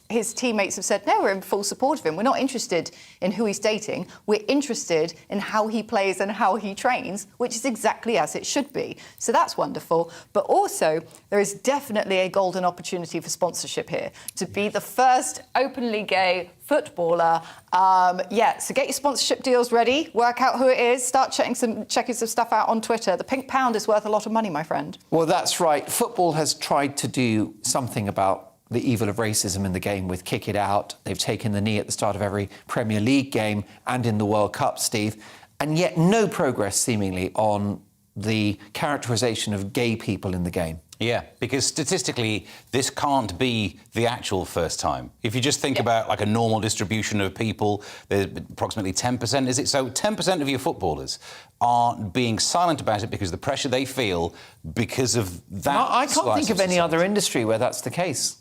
his teammates have said, no, we're in full support of him. We're not interested in who he's dating. We're interested in how he plays and how he trains, which is exactly as it should be. So that's wonderful. But also, there is definitely a golden opportunity for sponsorship here to be the first openly gay footballer. So get your sponsorship deals ready, work out who it is, start checking some stuff out on Twitter. The pink pound is worth a lot of money, my friend. Well, that's right. Football has tried to do something about the evil of racism in the game with Kick It Out. They've taken the knee at the start of every Premier League game and in the World Cup, Steve. And yet no progress, seemingly, on the characterisation of gay people in the game. Yeah, because statistically, this can't be the actual first time. If you just think about like a normal distribution of people, there's approximately 10%, is it? So 10% of your footballers are being silent about it because of the pressure they feel because of that. No, I can't think of any other industry where that's the case.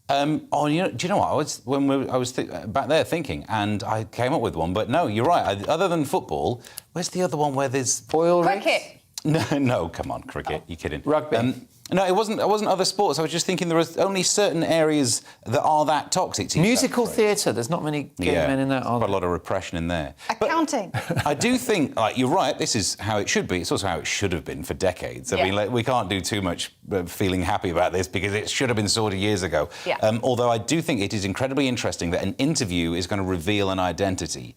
Do you know what? I was back there thinking, and I came up with one, but no, you're right. Other than football, where's the other one where there's... Oil rigs? Cricket. No, come on, cricket. You're kidding. Rugby. No, it wasn't other sports. I was just thinking there are only certain areas that are that toxic to you. Musical theatre, there's not many gay men in that, are quite there? a lot of repression in there. Accounting. I do think, like, you're right, this is how it should be. It's also how it should have been for decades. I mean, like, we can't do too much feeling happy about this because it should have been sorted years ago. Yeah. Although I do think it is incredibly interesting that an interview is going to reveal an identity.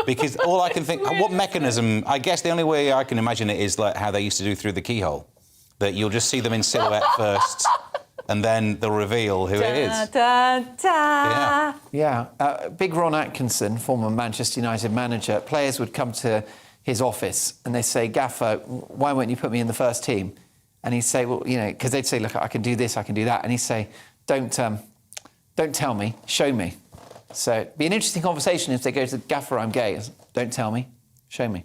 Because all I can think, what mechanism, I guess the only way I can imagine it is like how they used to do through the keyhole. That you'll just see them in silhouette first, and then they'll reveal who it is. Yeah. Big Ron Atkinson, former Manchester United manager, players would come to his office and they say, Gaffer, why won't you put me in the first team? And he'd say, well, you know, because they'd say, look, I can do this, I can do that. And he'd say, don't tell me, show me. So it'd be an interesting conversation if they go to Gaffer, I'm gay. Don't tell me, show me.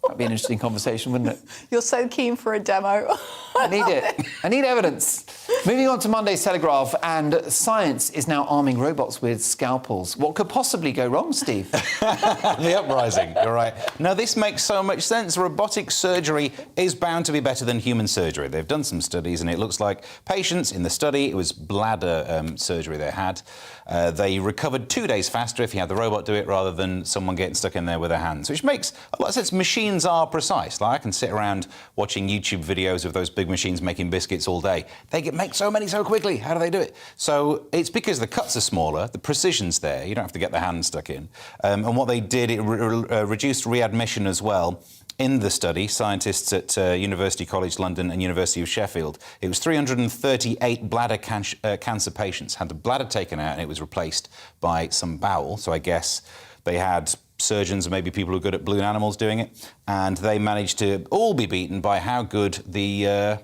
That'd be an interesting conversation, wouldn't it? You're so keen for a demo. I need it. I need evidence. Moving on to Monday's Telegraph, and science is now arming robots with scalpels. What could possibly go wrong, Steve? The uprising, you're right. Now, this makes so much sense. Robotic surgery is bound to be better than human surgery. They've done some studies, and it looks like patients in the study, it was bladder surgery they had, they recovered 2 days faster if you had the robot do it rather than someone getting stuck in there with their hands, which makes a lot of sense. Machines are precise. Like, I can sit around watching YouTube videos of those big machines making biscuits all day. They make so many so quickly. How do they do it? So it's because the cuts are smaller, the precision's there. You don't have to get the hand stuck in. And what they did, it reduced readmission as well. In the study, scientists at University College London and University of Sheffield, it was 338 bladder cancer patients had the bladder taken out and it was replaced by some bowel. So I guess they had surgeons and maybe people who are good at balloon animals doing it, and they managed to all be beaten by how good the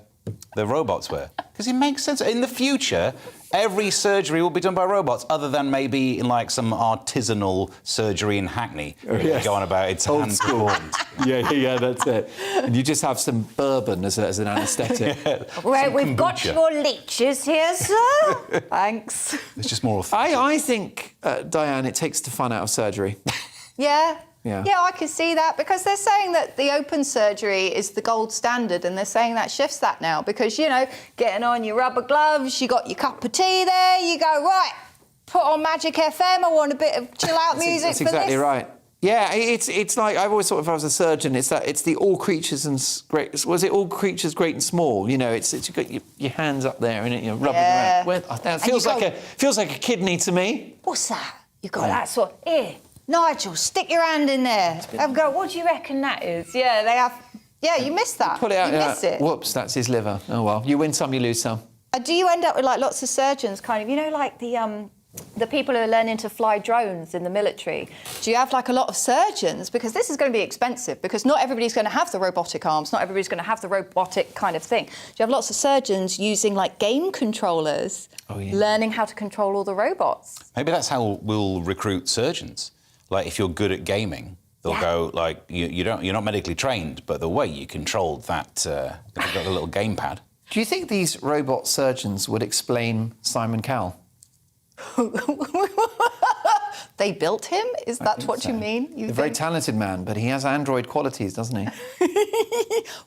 robots were. Because it makes sense. In the future, every surgery will be done by robots, other than maybe in like some artisanal surgery in Hackney. Yes. Go on about it's Old hand school. performed. Yeah, that's it. And you just have some bourbon as an anaesthetic. Well, we've got your leeches here, sir. Thanks. It's just more authentic. I think, Diane, it takes the fun out of surgery. Yeah. Yeah. Yeah, I can see that, because they're saying that the open surgery is the gold standard, and they're saying that shifts that now because, you know, getting on your rubber gloves, you got your cup of tea there, you go, right, put on Magic FM, I want a bit of chill-out music That's for exactly this. right. Yeah, it's like, I've always thought if I was a surgeon, it's the all creatures and great, was it all creatures great and small? You know, it's you've got your hands up there and, you know, rubbing around. That feels like a kidney to me. What's that? You got that sort of, here, Nigel, stick your hand in there. Have a go, what do you reckon that is? Yeah, they have... Yeah, you missed that. Pull it out. You missed it. Whoops, that's his liver. Oh, well. You win some, you lose some. Do you end up with, like, lots of surgeons, kind of, you know, like the people who are learning to fly drones in the military? Do you have, like, a lot of surgeons? Because this is going to be expensive, because not everybody's going to have the robotic arms, not everybody's going to have the robotic kind of thing. Do you have lots of surgeons using, like, game controllers, learning how to control all the robots? Maybe that's how we'll recruit surgeons. Like, if you're good at gaming, they'll go, like, you're not medically trained, but the way you controlled that, if you've got the little gamepad. Do you think these robot surgeons would explain Simon Cowell? They built him? Is that what you mean? He's a very talented man, but he has android qualities, doesn't he?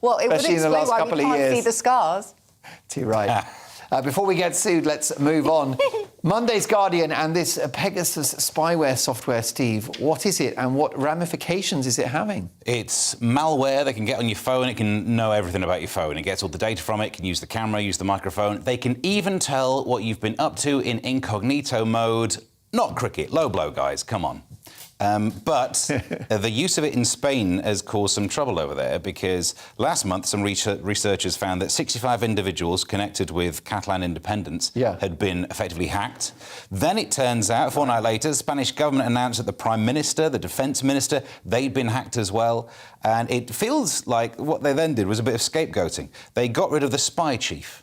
Well, it would Especially in the explain last why couple we of can't years. see the scars. Too right. Before we get sued, let's move on. Monday's Guardian and this Pegasus spyware software, Steve. What is it and what ramifications is it having? It's malware that can get on your phone. It can know everything about your phone. It gets all the data from it, can use the camera, use the microphone. They can even tell what you've been up to in incognito mode. Not cricket, low blow, guys, come on. But the use of it in Spain has caused some trouble over there, because last month some researchers found that 65 individuals connected with Catalan independence had been effectively hacked. Then it turns out, a fortnight later, the Spanish government announced that the Prime Minister, the Defence Minister, they'd been hacked as well. And it feels like what they then did was a bit of scapegoating. They got rid of the spy chief.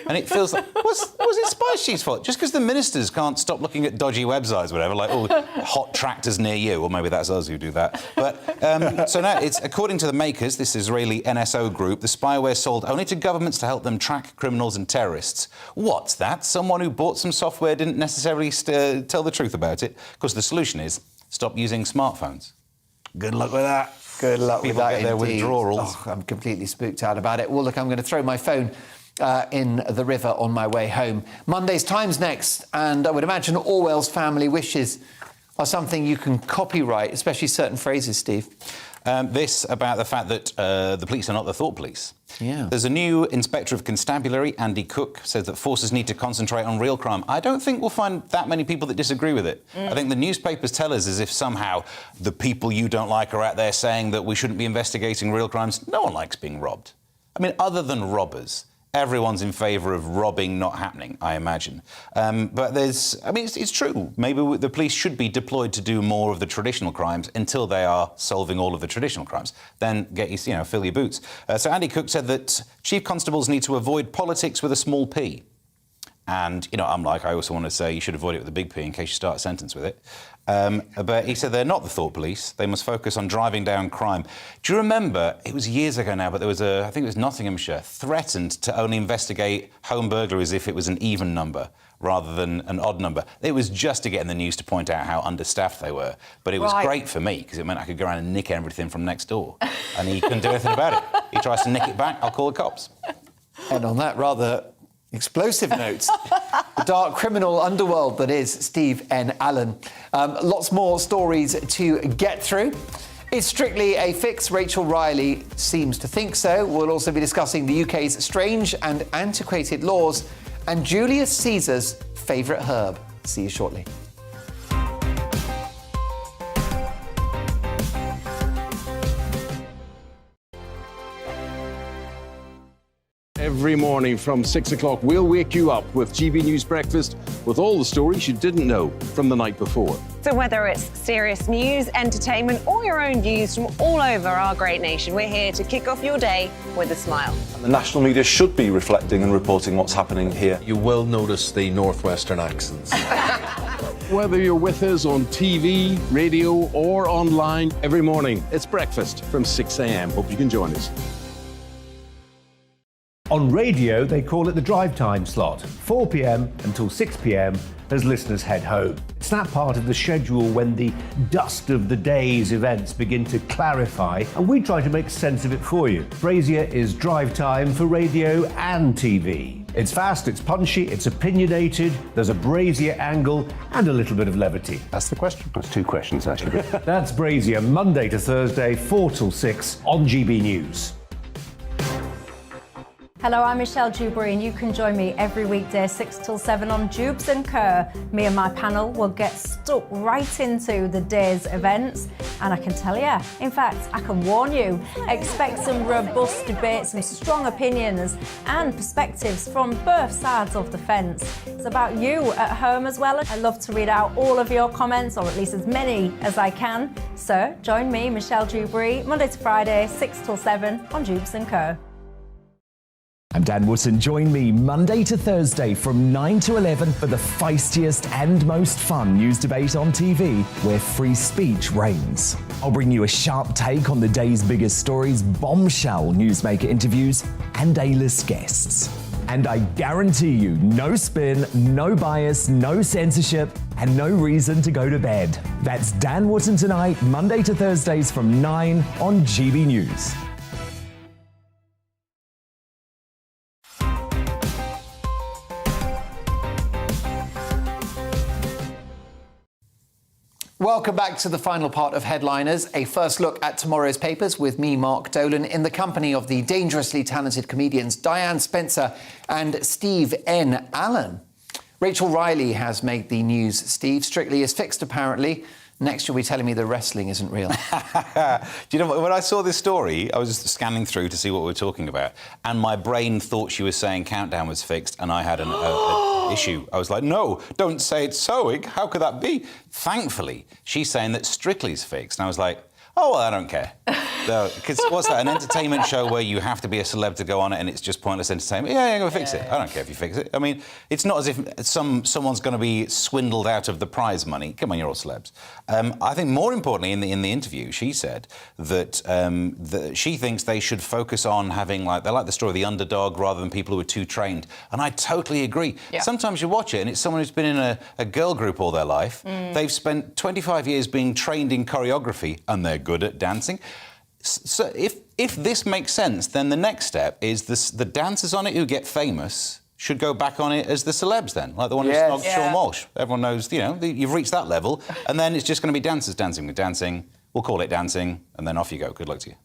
And it feels like, was it Spy Chief's fault? Just because the ministers can't stop looking at dodgy websites or whatever, like, oh, hot tractors near you, or maybe that's us who do that. But so now, it's according to the makers, this Israeli NSO group, the spyware sold only to governments to help them track criminals and terrorists. What's that? Someone who bought some software didn't necessarily tell the truth about it? Because the solution is stop using smartphones. Good luck with that. Good luck People with that, get their indeed. withdrawals. Oh, I'm completely spooked out about it. Well, look, I'm going to throw my phone in the river on my way home. Monday's Times next, and I would imagine Orwell's family wishes are something you can copyright, especially certain phrases, Steve. This about the fact that the police are not the thought police. Yeah. There's a new Inspector of Constabulary, Andy Cook, says that forces need to concentrate on real crime. I don't think we'll find that many people that disagree with it. I think the newspapers tell us as if somehow the people you don't like are out there saying that we shouldn't be investigating real crimes. No one likes being robbed. I mean, other than robbers, everyone's in favour of robbing not happening, I imagine. But it's true. Maybe the police should be deployed to do more of the traditional crimes until they are solving all of the traditional crimes. Then fill your boots. So Andy Cook said that chief constables need to avoid politics with a small p. And, I also want to say you should avoid it with a big P in case you start a sentence with it. But he said they're not the thought police. They must focus on driving down crime. Do you remember, it was years ago now, but there was I think it was Nottinghamshire, threatened to only investigate home burglaries if it was an even number rather than an odd number. It was just to get in the news to point out how understaffed they were. But it was great for me because it meant I could go around and nick everything from next door. And he couldn't do anything about it. He tries to nick it back, I'll call the cops. And on that rather explosive note, the dark criminal underworld that is Steve N. Allen. Lots more stories to get through. Is Strictly a fix? Rachel Riley seems to think so. We'll also be discussing the UK's strange and antiquated laws and Julius Caesar's favourite herb. See you shortly. Every morning from 6 o'clock, we'll wake you up with GB News Breakfast with all the stories you didn't know from the night before. So whether it's serious news, entertainment, or your own views from all over our great nation, we're here to kick off your day with a smile. The national media should be reflecting and reporting what's happening here. You will notice the northwestern accents. Whether you're with us on TV, radio, or online, every morning, it's breakfast from 6 a.m. Hope you can join us. On radio, they call it the drive time slot, 4 p.m. until 6 p.m. as listeners head home. It's that part of the schedule when the dust of the day's events begin to clarify, and we try to make sense of it for you. Brazier is drive time for radio and TV. It's fast, it's punchy, it's opinionated, there's a Brazier angle, and a little bit of levity. That's the question. That's two questions, actually. That's Brazier, Monday to Thursday, 4 till 6 on GB News. Hello, I'm Michelle Dewberry, and you can join me every weekday 6 till 7 on Jubes and Kerr. Me and my panel will get stuck right into the day's events, and I can tell you, in fact, I can warn you, expect some robust debates, some strong opinions and perspectives from both sides of the fence. It's about you at home as well. I love to read out all of your comments, or at least as many as I can. So join me, Michelle Dewberry, Monday to Friday, 6 till 7 on Jubes and Kerr. I'm Dan Wootton. Join me Monday to Thursday from 9 to 11 for the feistiest and most fun news debate on TV, where free speech reigns. I'll bring you a sharp take on the day's biggest stories, bombshell newsmaker interviews, and A-list guests. And I guarantee you, no spin, no bias, no censorship, and no reason to go to bed. That's Dan Wootton tonight, Monday to Thursdays from 9 on GB News. Welcome back to the final part of Headliners, a first look at tomorrow's papers with me, Mark Dolan, in the company of the dangerously talented comedians Diane Spencer and Steve N. Allen. Rachel Riley has made the news, Steve. Strictly is fixed, apparently. Next, you'll be telling me the wrestling isn't real. Do you know, when I saw this story, I was scanning through to see what we were talking about, and my brain thought she was saying Countdown was fixed, and I had an issue. I was like, no, don't say it's sewing. How could that be? Thankfully, she's saying that Strictly's fixed, and I was like, oh, well, I don't care. Because what's that, an entertainment show where you have to be a celeb to go on it and it's just pointless entertainment? Yeah, go fix it. I don't care if you fix it. I mean, it's not as if someone's going to be swindled out of the prize money. Come on, you're all celebs. I think more importantly, in the interview, she said that she thinks they should focus on having, they like the story of the underdog rather than people who are too trained. And I totally agree. Yeah. Sometimes you watch it and it's someone who's been in a girl group all their life. They've spent 25 years being trained in choreography and they're good at dancing. So if this makes sense, then the next step is the dancers on it who get famous should go back on it as the celebs then, like the one who snogged Sean Walsh. Everyone knows, you've reached that level, and then it's just going to be dancers dancing with dancing. We'll call it dancing, and then off you go. Good luck to you.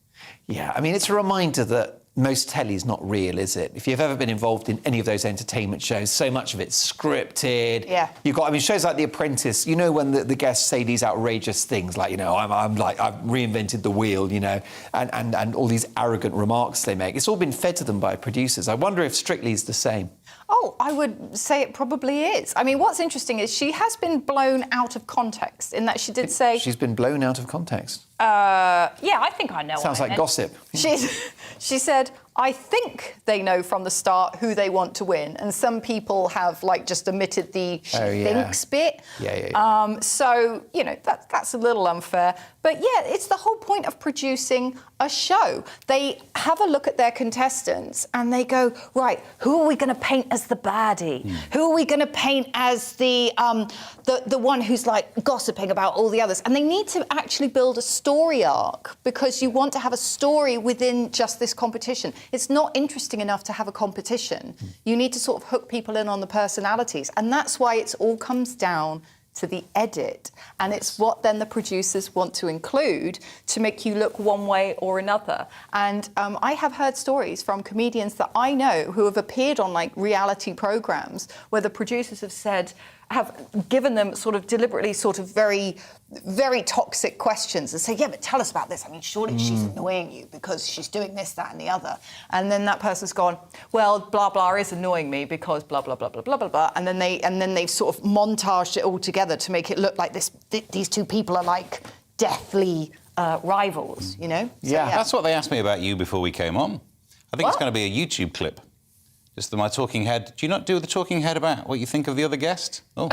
Yeah, I mean, it's a reminder that most telly's not real, is it? If you've ever been involved in any of those entertainment shows, so much of it's scripted. Yeah. You've got, shows like The Apprentice, when the guests say these outrageous things like, I've reinvented the wheel, and all these arrogant remarks they make. It's all been fed to them by producers. I wonder if Strictly's the same. Oh, I would say it probably is. I mean, what's interesting is she has been blown out of context in that she did say... She's been blown out of context? Yeah, I think I know. Sounds like gossip. She said, I think they know from the start who they want to win. And some people have, just omitted the she thinks bit. Yeah. So, that's a little unfair. But, yeah, it's the whole point of producing a show. They have a look at their contestants and they go, right, who are we going to paint as the baddie? Who are we going to paint as the one who's, gossiping about all the others? And they need to actually build a story arc because you want to have a story within just this competition. It's not interesting enough to have a competition. You need to sort of hook people in on the personalities. And that's why it all comes down to the edit. And it's what then the producers want to include to make you look one way or another. And I have heard stories from comedians that I know who have appeared on reality programs where the producers have given them sort of deliberately very, very toxic questions and say, yeah, but tell us about this. I mean, surely she's annoying you because she's doing this, that and the other. And then that person's gone, well, blah, blah is annoying me because blah, blah, blah, blah, blah, blah, blah. And then they've sort of montaged it all together to make it look like these two people are deathly rivals, So, Yeah, that's what they asked me about you before we came on. I think it's going to be a YouTube clip. Just my talking head. Do you not do the talking head about what you think of the other guest? Oh.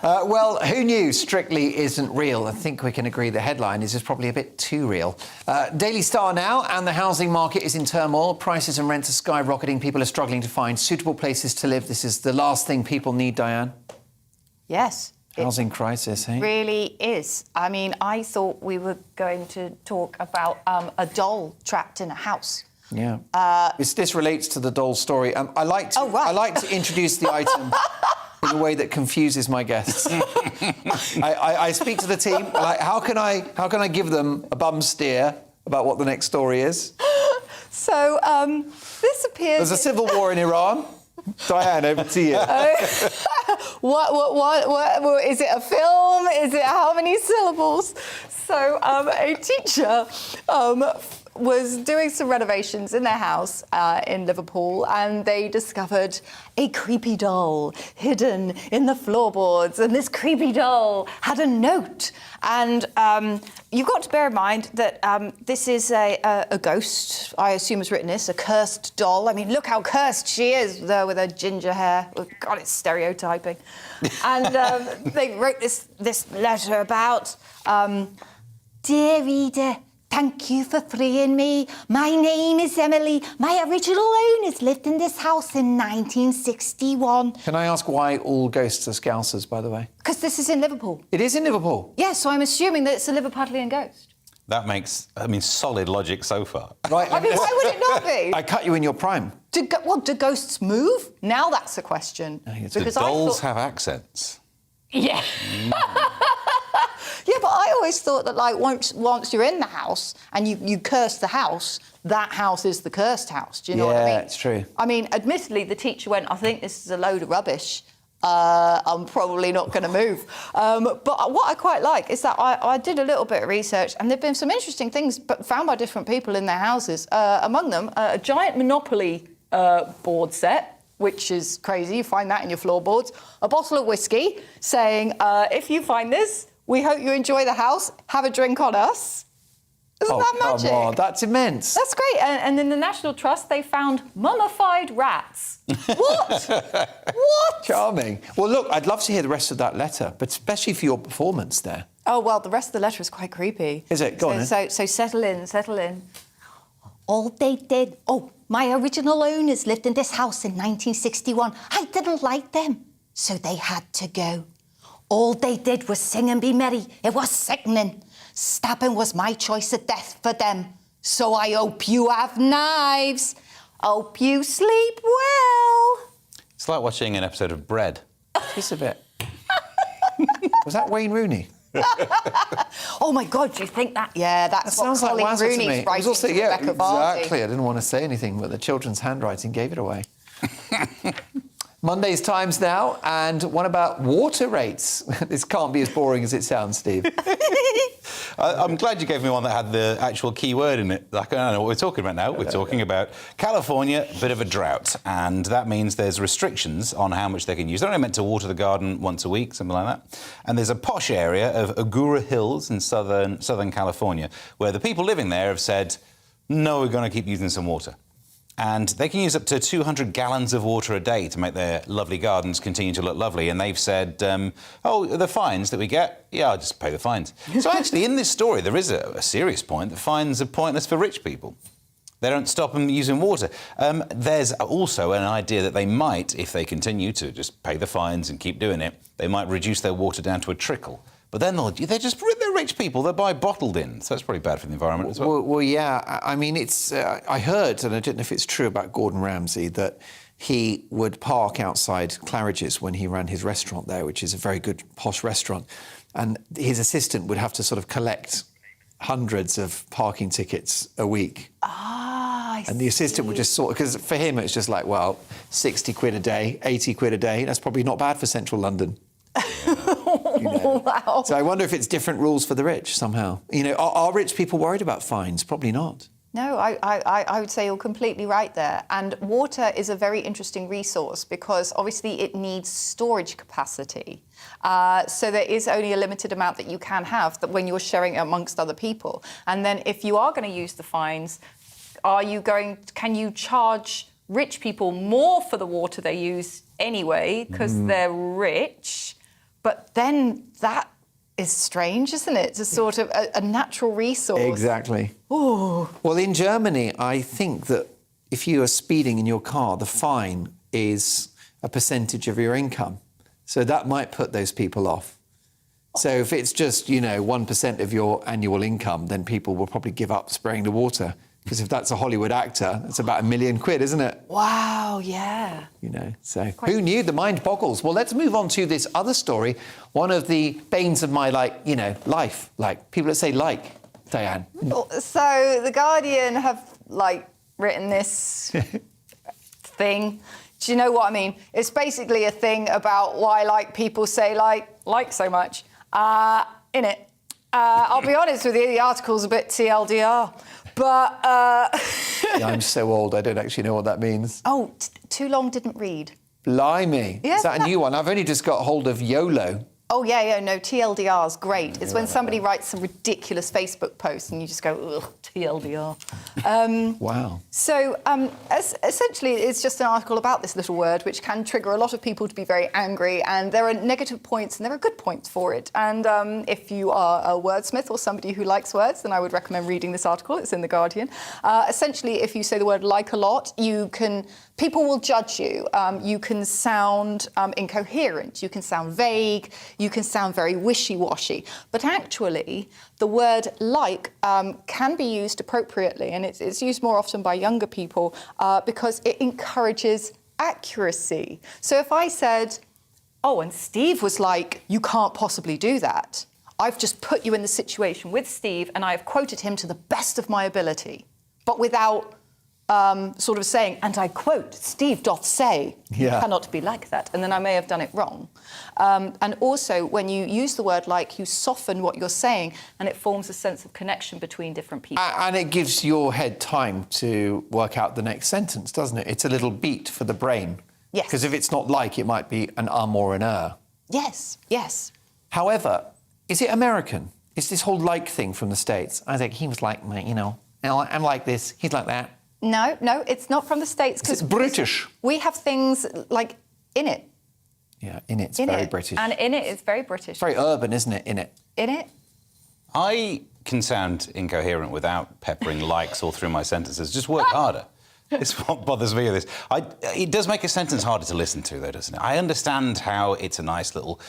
Well, who knew Strictly isn't real? I think we can agree the headline is just probably a bit too real. Daily Star now, and the housing market is in turmoil. Prices and rents are skyrocketing. People are struggling to find suitable places to live. This is the last thing people need, Diane. Yes. Housing crisis, eh? Really is. I mean, I thought we were going to talk about a doll trapped in a house. Yeah. This relates to the doll story. I like to introduce the item in a way that confuses my guests. I speak to the team. How can I give them a bum steer about what the next story is? So this appears. There's a civil war in Iran. Diane, over to you. What? Is it a film? Is it how many syllables? So a teacher was doing some renovations in their house in Liverpool, and they discovered a creepy doll hidden in the floorboards, and this creepy doll had a note. And you've got to bear in mind that this is a ghost, I assume has written this, a cursed doll. I mean, look how cursed she is there with her ginger hair. God, it's stereotyping. And they wrote this letter about, Dear reader, thank you for freeing me. My name is Emily. My original owners lived in this house in 1961. Can I ask why all ghosts are Scousers, by the way? Because this is in Liverpool. It is in Liverpool? Yeah, so I'm assuming that it's a Liverpudlian ghost. That makes, solid logic so far. Right. I mean, why would it not be? I cut you in your prime. Do ghosts move? Now that's a question. Do dolls have accents? Yeah. Yeah, but I always thought that, once you're in the house and you curse the house, that house is the cursed house. Do you know what I mean? Yeah, it's true. I mean, admittedly, the teacher went, I think this is a load of rubbish. I'm probably not going to move. But what I quite like is that I did a little bit of research, and there've been some interesting things found by different people in their houses. Among them, a giant Monopoly board set, which is crazy. You find that in your floorboards. A bottle of whiskey saying, if you find this, we hope you enjoy the house. Have a drink on us. Isn't that magic? Come on, that's immense. That's great. And in the National Trust, they found mummified rats. What? What? Charming. Well, look, I'd love to hear the rest of that letter, but especially for your performance there. Oh, well, the rest of the letter is quite creepy. Is it? Go on. So settle in. All they did... Oh, my original owners lived in this house in 1961. I didn't like them, so they had to go. All they did was sing and be merry. It was sickening. Stabbing was my choice of death for them. So I hope you have knives. Hope you sleep well. It's like watching an episode of Bread. Just a bit. Was that Wayne Rooney? Oh my God, do you think that? Yeah, that's That what sounds like Colin Wazza to me. Rooney's It was writing also, to yeah, Rebecca Vardy. exactly. I didn't want to say anything, but the children's handwriting gave it away. Monday's Times now, and one about water rates. This can't be as boring as it sounds, Steve. I'm glad you gave me one that had the actual key word in it. Like, I don't know what we're talking about now. We're talking about California, bit of a drought, and that means there's restrictions on how much they can use. They're only meant to water the garden once a week, something like that. And there's a posh area of Agoura Hills in southern California where the people living there have said, no, we're going to keep using some water. And they can use up to 200 gallons of water a day to make their lovely gardens continue to look lovely. And they've said, oh, the fines that we get, yeah, I'll just pay the fines. So actually, in this story, there is a serious point that fines are pointless for rich people. They don't stop them using water. There's also an idea that they might, if they continue to just pay the fines and keep doing it, they might reduce their water down to a trickle. But then they're rich people. They'll buy bottled in, so that's probably bad for the environment as well. Well, yeah. I mean, it's. I heard, and I don't know if it's true about Gordon Ramsay, that he would park outside Claridge's when he ran his restaurant there, which is a very good posh restaurant, and his assistant would have to sort of collect hundreds of parking tickets a week. And the assistant would just because for him it's just like, well, 60 quid a day, 80 quid a day. That's probably not bad for central London. Wow. So I wonder if it's different rules for the rich somehow. Are rich people worried about fines? Probably not. No, I would say you're completely right there. And water is a very interesting resource because obviously it needs storage capacity. So there is only a limited amount that you can have when you're sharing it amongst other people. And then if you are going to use the fines, can you charge rich people more for the water they use anyway because they're rich? But then that is strange, isn't it? It's a sort of a natural resource. Exactly. Ooh. Well, in Germany, I think that if you are speeding in your car, the fine is a percentage of your income. So that might put those people off. So if it's just, 1% of your annual income, then people will probably give up spraying the water. Because if that's a Hollywood actor, it's about £1 million, isn't it? Wow, yeah. So who knew? The mind boggles. Well, let's move on to this other story. One of the banes of my, life. Like, people that say Diane. So The Guardian have, written this thing. Do you know what I mean? It's basically a thing about why, people say like so much. In it. I'll be honest with you, the article's a bit TLDR. But... Yeah, I'm so old, I don't actually know what that means. Oh, too long didn't read. Blimey. Yeah. Is that a new one? I've only just got hold of YOLO. Oh, yeah, no, TLDR's great. It's when somebody writes some ridiculous Facebook post and you just go, ugh, TLDR. Wow. So, essentially, it's just an article about this little word, which can trigger a lot of people to be very angry, and there are negative points and there are good points for it. And if you are a wordsmith or somebody who likes words, then I would recommend reading this article. It's in The Guardian. Essentially, if you say the word like a lot, people will judge you. You can sound incoherent. You can sound vague. You can sound very wishy-washy. But actually, the word like can be used appropriately, and it's used more often by younger people because it encourages accuracy. So if I said, oh, and Steve was like, you can't possibly do that, I've just put you in the situation with Steve and I've quoted him to the best of my ability, but without sort of saying, and I quote, Steve doth say, you cannot be like that. And then I may have done it wrong. And also, when you use the word like, you soften what you're saying, and it forms a sense of connection between different people. And it gives your head time to work out the next sentence, doesn't it? It's a little beat for the brain. Yes. Because if it's not like, it might be an or an Yes, yes. However, is it American? Is this whole like thing from the States? I think he was like, I'm like this, he's like that. No, it's not from the States. It's British. We have things like in it. Yeah, in it's very British. And in it is very British. It's very urban, isn't it, in it? In it? I can sound incoherent without peppering likes all through my sentences. Just work harder. It's what bothers me with this. It does make a sentence harder to listen to, though, doesn't it? I understand how it's a nice little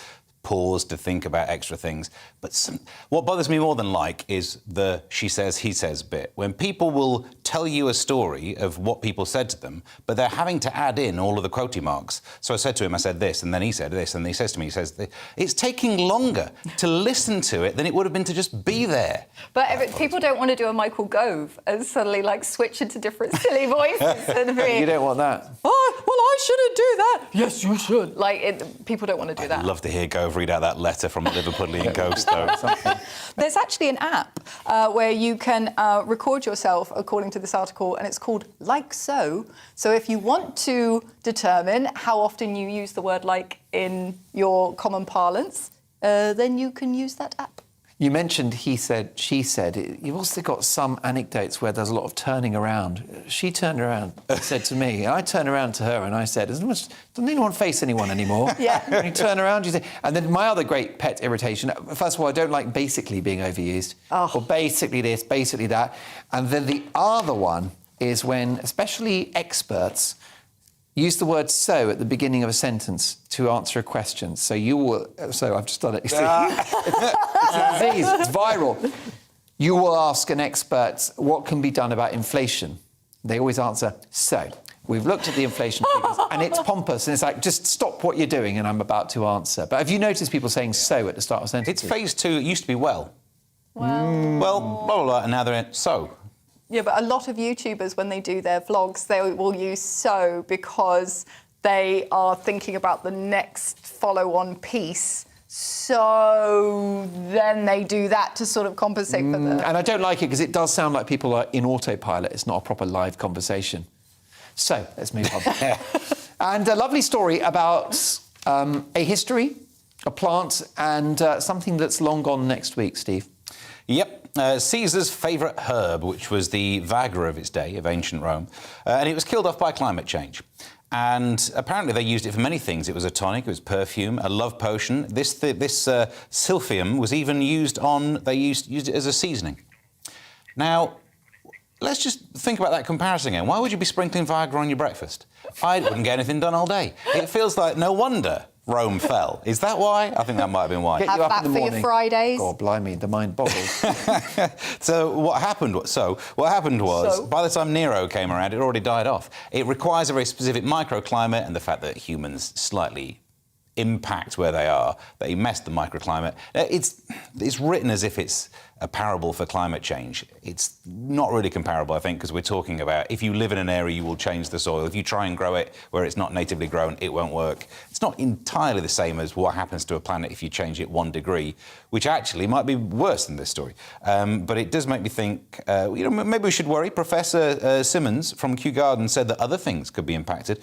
pause to think about extra things. But what bothers me more than like is the she says, he says bit. When people will tell you a story of what people said to them, but they're having to add in all of the quote marks. So I said to him, I said this, and then he said this, and he says to me, he says this. It's taking longer to listen to it than it would have been to just be there. But people don't want to do a Michael Gove and suddenly like switch into different silly voices. You don't want that. Oh, well, I shouldn't do that. Yes, you should. Like, people don't want to do that. I'd love to hear Gove read out that letter from a Liverpudlian ghost, though. There's actually an app where you can record yourself, according to this article, and it's called Like So. So if you want to determine how often you use the word like in your common parlance, then you can use that app. You mentioned he said, she said. You've also got some anecdotes where there's a lot of turning around. She turned around and said to me, and I turned around to her and I said, doesn't anyone face anyone anymore? Yeah. When you turn around, you say... And then my other great pet irritation, first of all, I don't like basically being overused. Oh. Or basically this, basically that. And then the other one is when, especially experts, use the word so at the beginning of a sentence to answer a question. So you will... So I've just done it. You see? It's a disease. It's viral. You will ask an expert what can be done about inflation. They always answer, so. We've looked at the inflation figures and it's pompous and it's like, just stop what you're doing and I'm about to answer. But have you noticed people saying so at the start of sentences? It's phase 2. It used to be well. Well, blah, blah, blah, and now they're in so. Yeah, but a lot of YouTubers, when they do their vlogs, they will use so because they are thinking about the next follow-on piece. So then they do that to sort of compensate for the... And I don't like it because it does sound like people are in autopilot. It's not a proper live conversation. So, let's move on. And a lovely story about a history, a plant, and something that's long gone next week, Steve. Yep. Caesar's favourite herb, which was the Viagra of its day, of ancient Rome, and it was killed off by climate change. And apparently they used it for many things. It was a tonic, it was perfume, a love potion. This silphium was even used on... They used it as a seasoning. Now, let's just think about that comparison again. Why would you be sprinkling Viagra on your breakfast? I wouldn't get anything done all day. It feels like no wonder Rome fell. Is that why? I think that might have been why. Get Have you up that in the for morning. your Fridays. God, blimey, the mind boggles. So what happened was, by the time Nero came around, it already died off. It requires a very specific microclimate, and the fact that humans slightly impact where they are, they mess the microclimate. It's written as if it's a parable for climate change. It's not really comparable, I think, because we're talking about if you live in an area, you will change the soil. If you try and grow it where it's not natively grown, it won't work. It's not entirely the same as what happens to a planet if you change it 1 degree, which actually might be worse than this story. But it does make me think, maybe we should worry. Professor Simmons from Kew Garden said that other things could be impacted.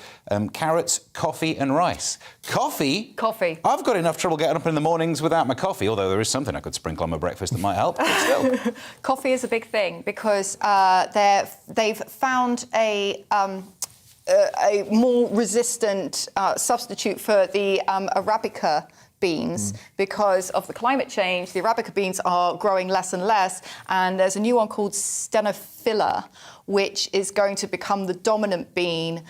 Carrots, coffee and rice. Coffee? Coffee. I've got enough trouble getting up in the mornings without my coffee, although there is something I could sprinkle on my breakfast that might help. Still. Coffee is a big thing because they've found a more resistant substitute for the Arabica beans because of the climate change. The Arabica beans are growing less and less, and there's a new one called Stenophila, which is going to become the dominant bean,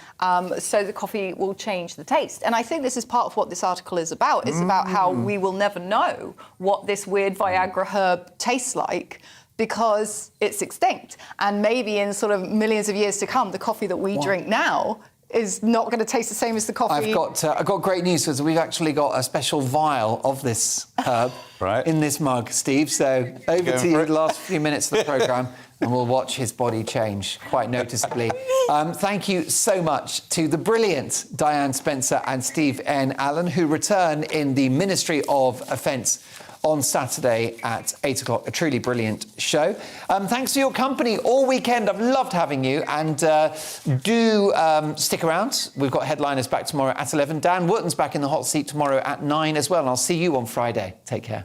so the coffee will change the taste. And I think this is part of what this article is about. It's about how we will never know what this weird Viagra herb tastes like because it's extinct. And maybe in sort of millions of years to come, the coffee that we drink now is not going to taste the same as the coffee. I've got great news because we've actually got a special vial of this herb in this mug, Steve. So over to you the last few minutes of the programme and we'll watch his body change quite noticeably. Thank you so much to the brilliant Diane Spencer and Steve N. Allen, who return in the Ministry of Offence on Saturday at 8 o'clock. A truly brilliant show. Thanks for your company all weekend. I've loved having you. And do stick around. We've got headliners back tomorrow at 11. Dan Wootton's back in the hot seat tomorrow at 9 as well. And I'll see you on Friday. Take care.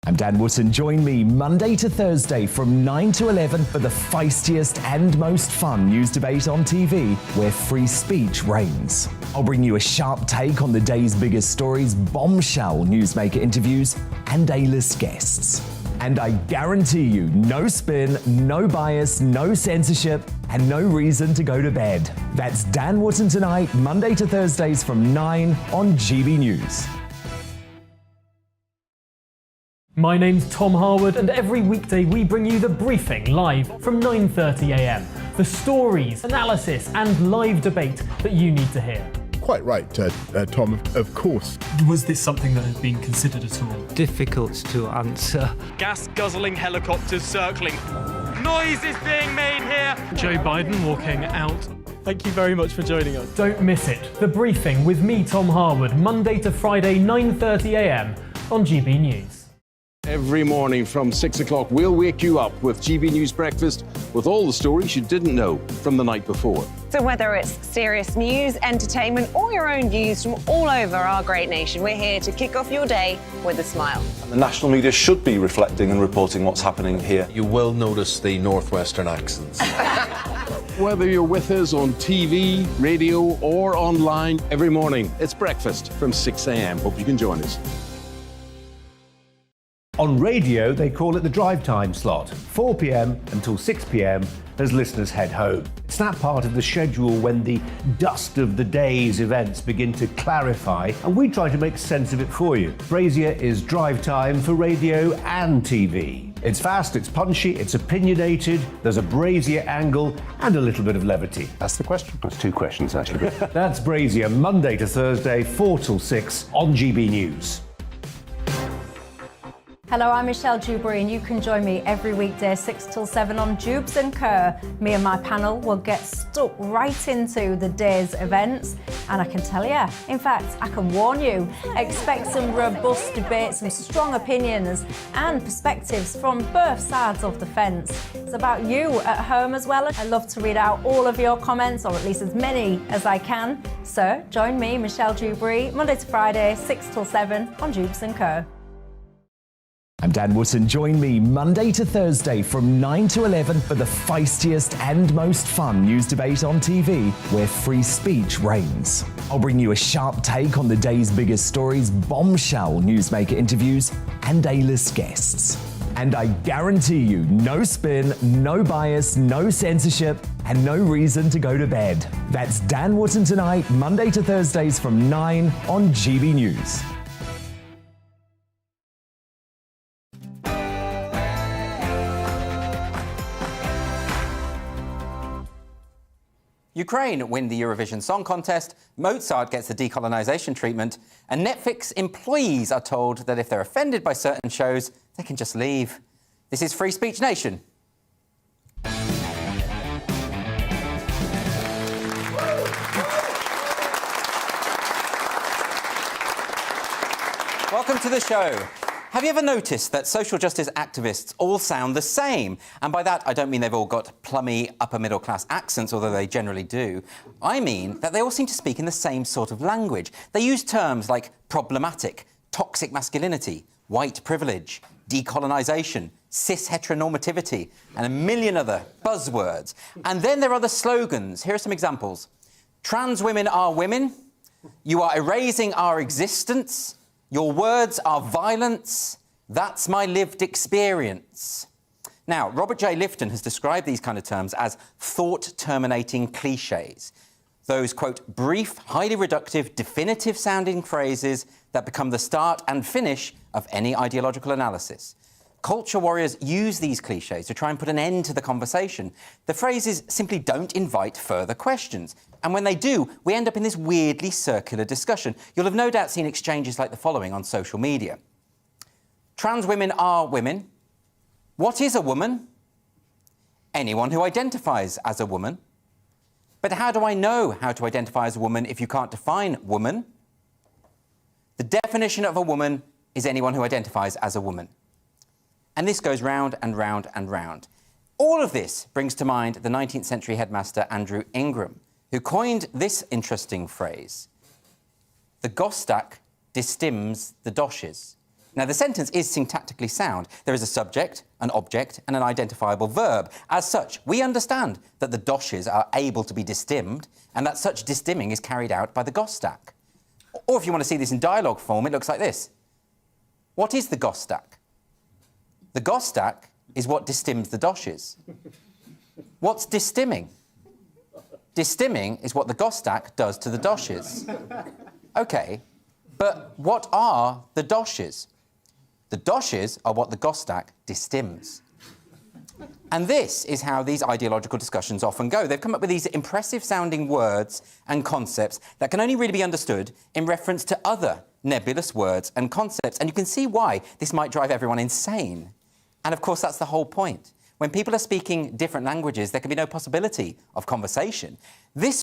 I'm Dan Wootton. Join me Monday to Thursday from 9 to 11 for the feistiest and most fun news debate on TV, where free speech reigns. I'll bring you a sharp take on the day's biggest stories, bombshell newsmaker interviews, and A-list guests. And I guarantee you, no spin, no bias, no censorship, and no reason to go to bed. That's Dan Wootton Tonight, Monday to Thursdays from 9 on GB News. My name's Tom Harwood, and every weekday we bring you The Briefing live from 9:30 a.m. The stories, analysis, and live debate that you need to hear. Quite right, Tom, of course. Was this something that had been considered at all? Difficult to answer. Gas-guzzling helicopters circling. Noise is being made here. Joe Biden walking out. Thank you very much for joining us. Don't miss it. The Briefing with me, Tom Harwood, Monday to Friday, 9:30 a.m. on GB News. Every morning from 6 o'clock, we'll wake you up with GB News Breakfast with all the stories you didn't know from the night before. So whether it's serious news, entertainment, or your own views from all over our great nation, we're here to kick off your day with a smile. The national media should be reflecting and reporting what's happening here. You will notice the northwestern accents. Whether you're with us on TV, radio, or online, every morning, it's breakfast from 6 a.m. Hope you can join us. On radio, they call it the drive time slot, 4 p.m. until 6 p.m. as listeners head home. It's that part of the schedule when the dust of the day's events begin to clarify, and we try to make sense of it for you. Brazier is drive time for radio and TV. It's fast, it's punchy, it's opinionated, there's a Brazier angle and a little bit of levity. That's the question. That's two questions, actually. That's Brazier, Monday to Thursday, 4 till 6 on GB News. Hello, I'm Michelle Dewberry, and you can join me every weekday 6 till 7 on Jubes and Kerr. Me and my panel will get stuck right into the day's events, and I can tell you, in fact, I can warn you, expect some robust debate, some strong opinions and perspectives from both sides of the fence. It's about you at home as well. I love to read out all of your comments, or at least as many as I can. So join me, Michelle Dewberry, Monday to Friday, 6 till 7 on Jubes and Kerr. I'm Dan Wootton. Join me Monday to Thursday from 9 to 11 for the feistiest and most fun news debate on TV, where free speech reigns. I'll bring you a sharp take on the day's biggest stories, bombshell newsmaker interviews, and A-list guests. And I guarantee you, no spin, no bias, no censorship, and no reason to go to bed. That's Dan Wootton Tonight, Monday to Thursdays from 9 on GB News. Ukraine win the Eurovision Song Contest, Mozart gets the decolonisation treatment, and Netflix employees are told that if they're offended by certain shows, they can just leave. This is Free Speech Nation. Welcome to the show. Have you ever noticed that social justice activists all sound the same? And by that, I don't mean they've all got plummy upper-middle-class accents, although they generally do. I mean that they all seem to speak in the same sort of language. They use terms like problematic, toxic masculinity, white privilege, decolonisation, cis-heteronormativity, and a million other buzzwords. And then there are the slogans. Here are some examples. Trans women are women. You are erasing our existence. Your words are violence. That's my lived experience. Now, Robert J. Lifton has described these kind of terms as thought-terminating cliches. Those, quote, brief, highly reductive, definitive-sounding phrases that become the start and finish of any ideological analysis. Culture warriors use these cliches to try and put an end to the conversation. The phrases simply don't invite further questions. And when they do, we end up in this weirdly circular discussion. You'll have no doubt seen exchanges like the following on social media. Trans women are women. What is a woman? Anyone who identifies as a woman. But how do I know how to identify as a woman if you can't define woman? The definition of a woman is anyone who identifies as a woman. And this goes round and round and round. All of this brings to mind the 19th century headmaster Andrew Ingram, who coined this interesting phrase: the Gostak distims the doshes. Now, the sentence is syntactically sound. There is a subject, an object, and an identifiable verb. As such, we understand that the doshes are able to be distimmed, and that such distimming is carried out by the Gostak. Or if you want to see this in dialogue form, it looks like this. What is the Gostak? The Gostak is what distims the doshes. What's distimming? Distimming is what the Gostak does to the doshes. OK, but what are the doshes? The doshes are what the Gostak distims. And this is how these ideological discussions often go. They've come up with these impressive-sounding words and concepts that can only really be understood in reference to other nebulous words and concepts. And you can see why this might drive everyone insane. And, of course, that's the whole point. When people are speaking different languages, there can be no possibility of conversation. This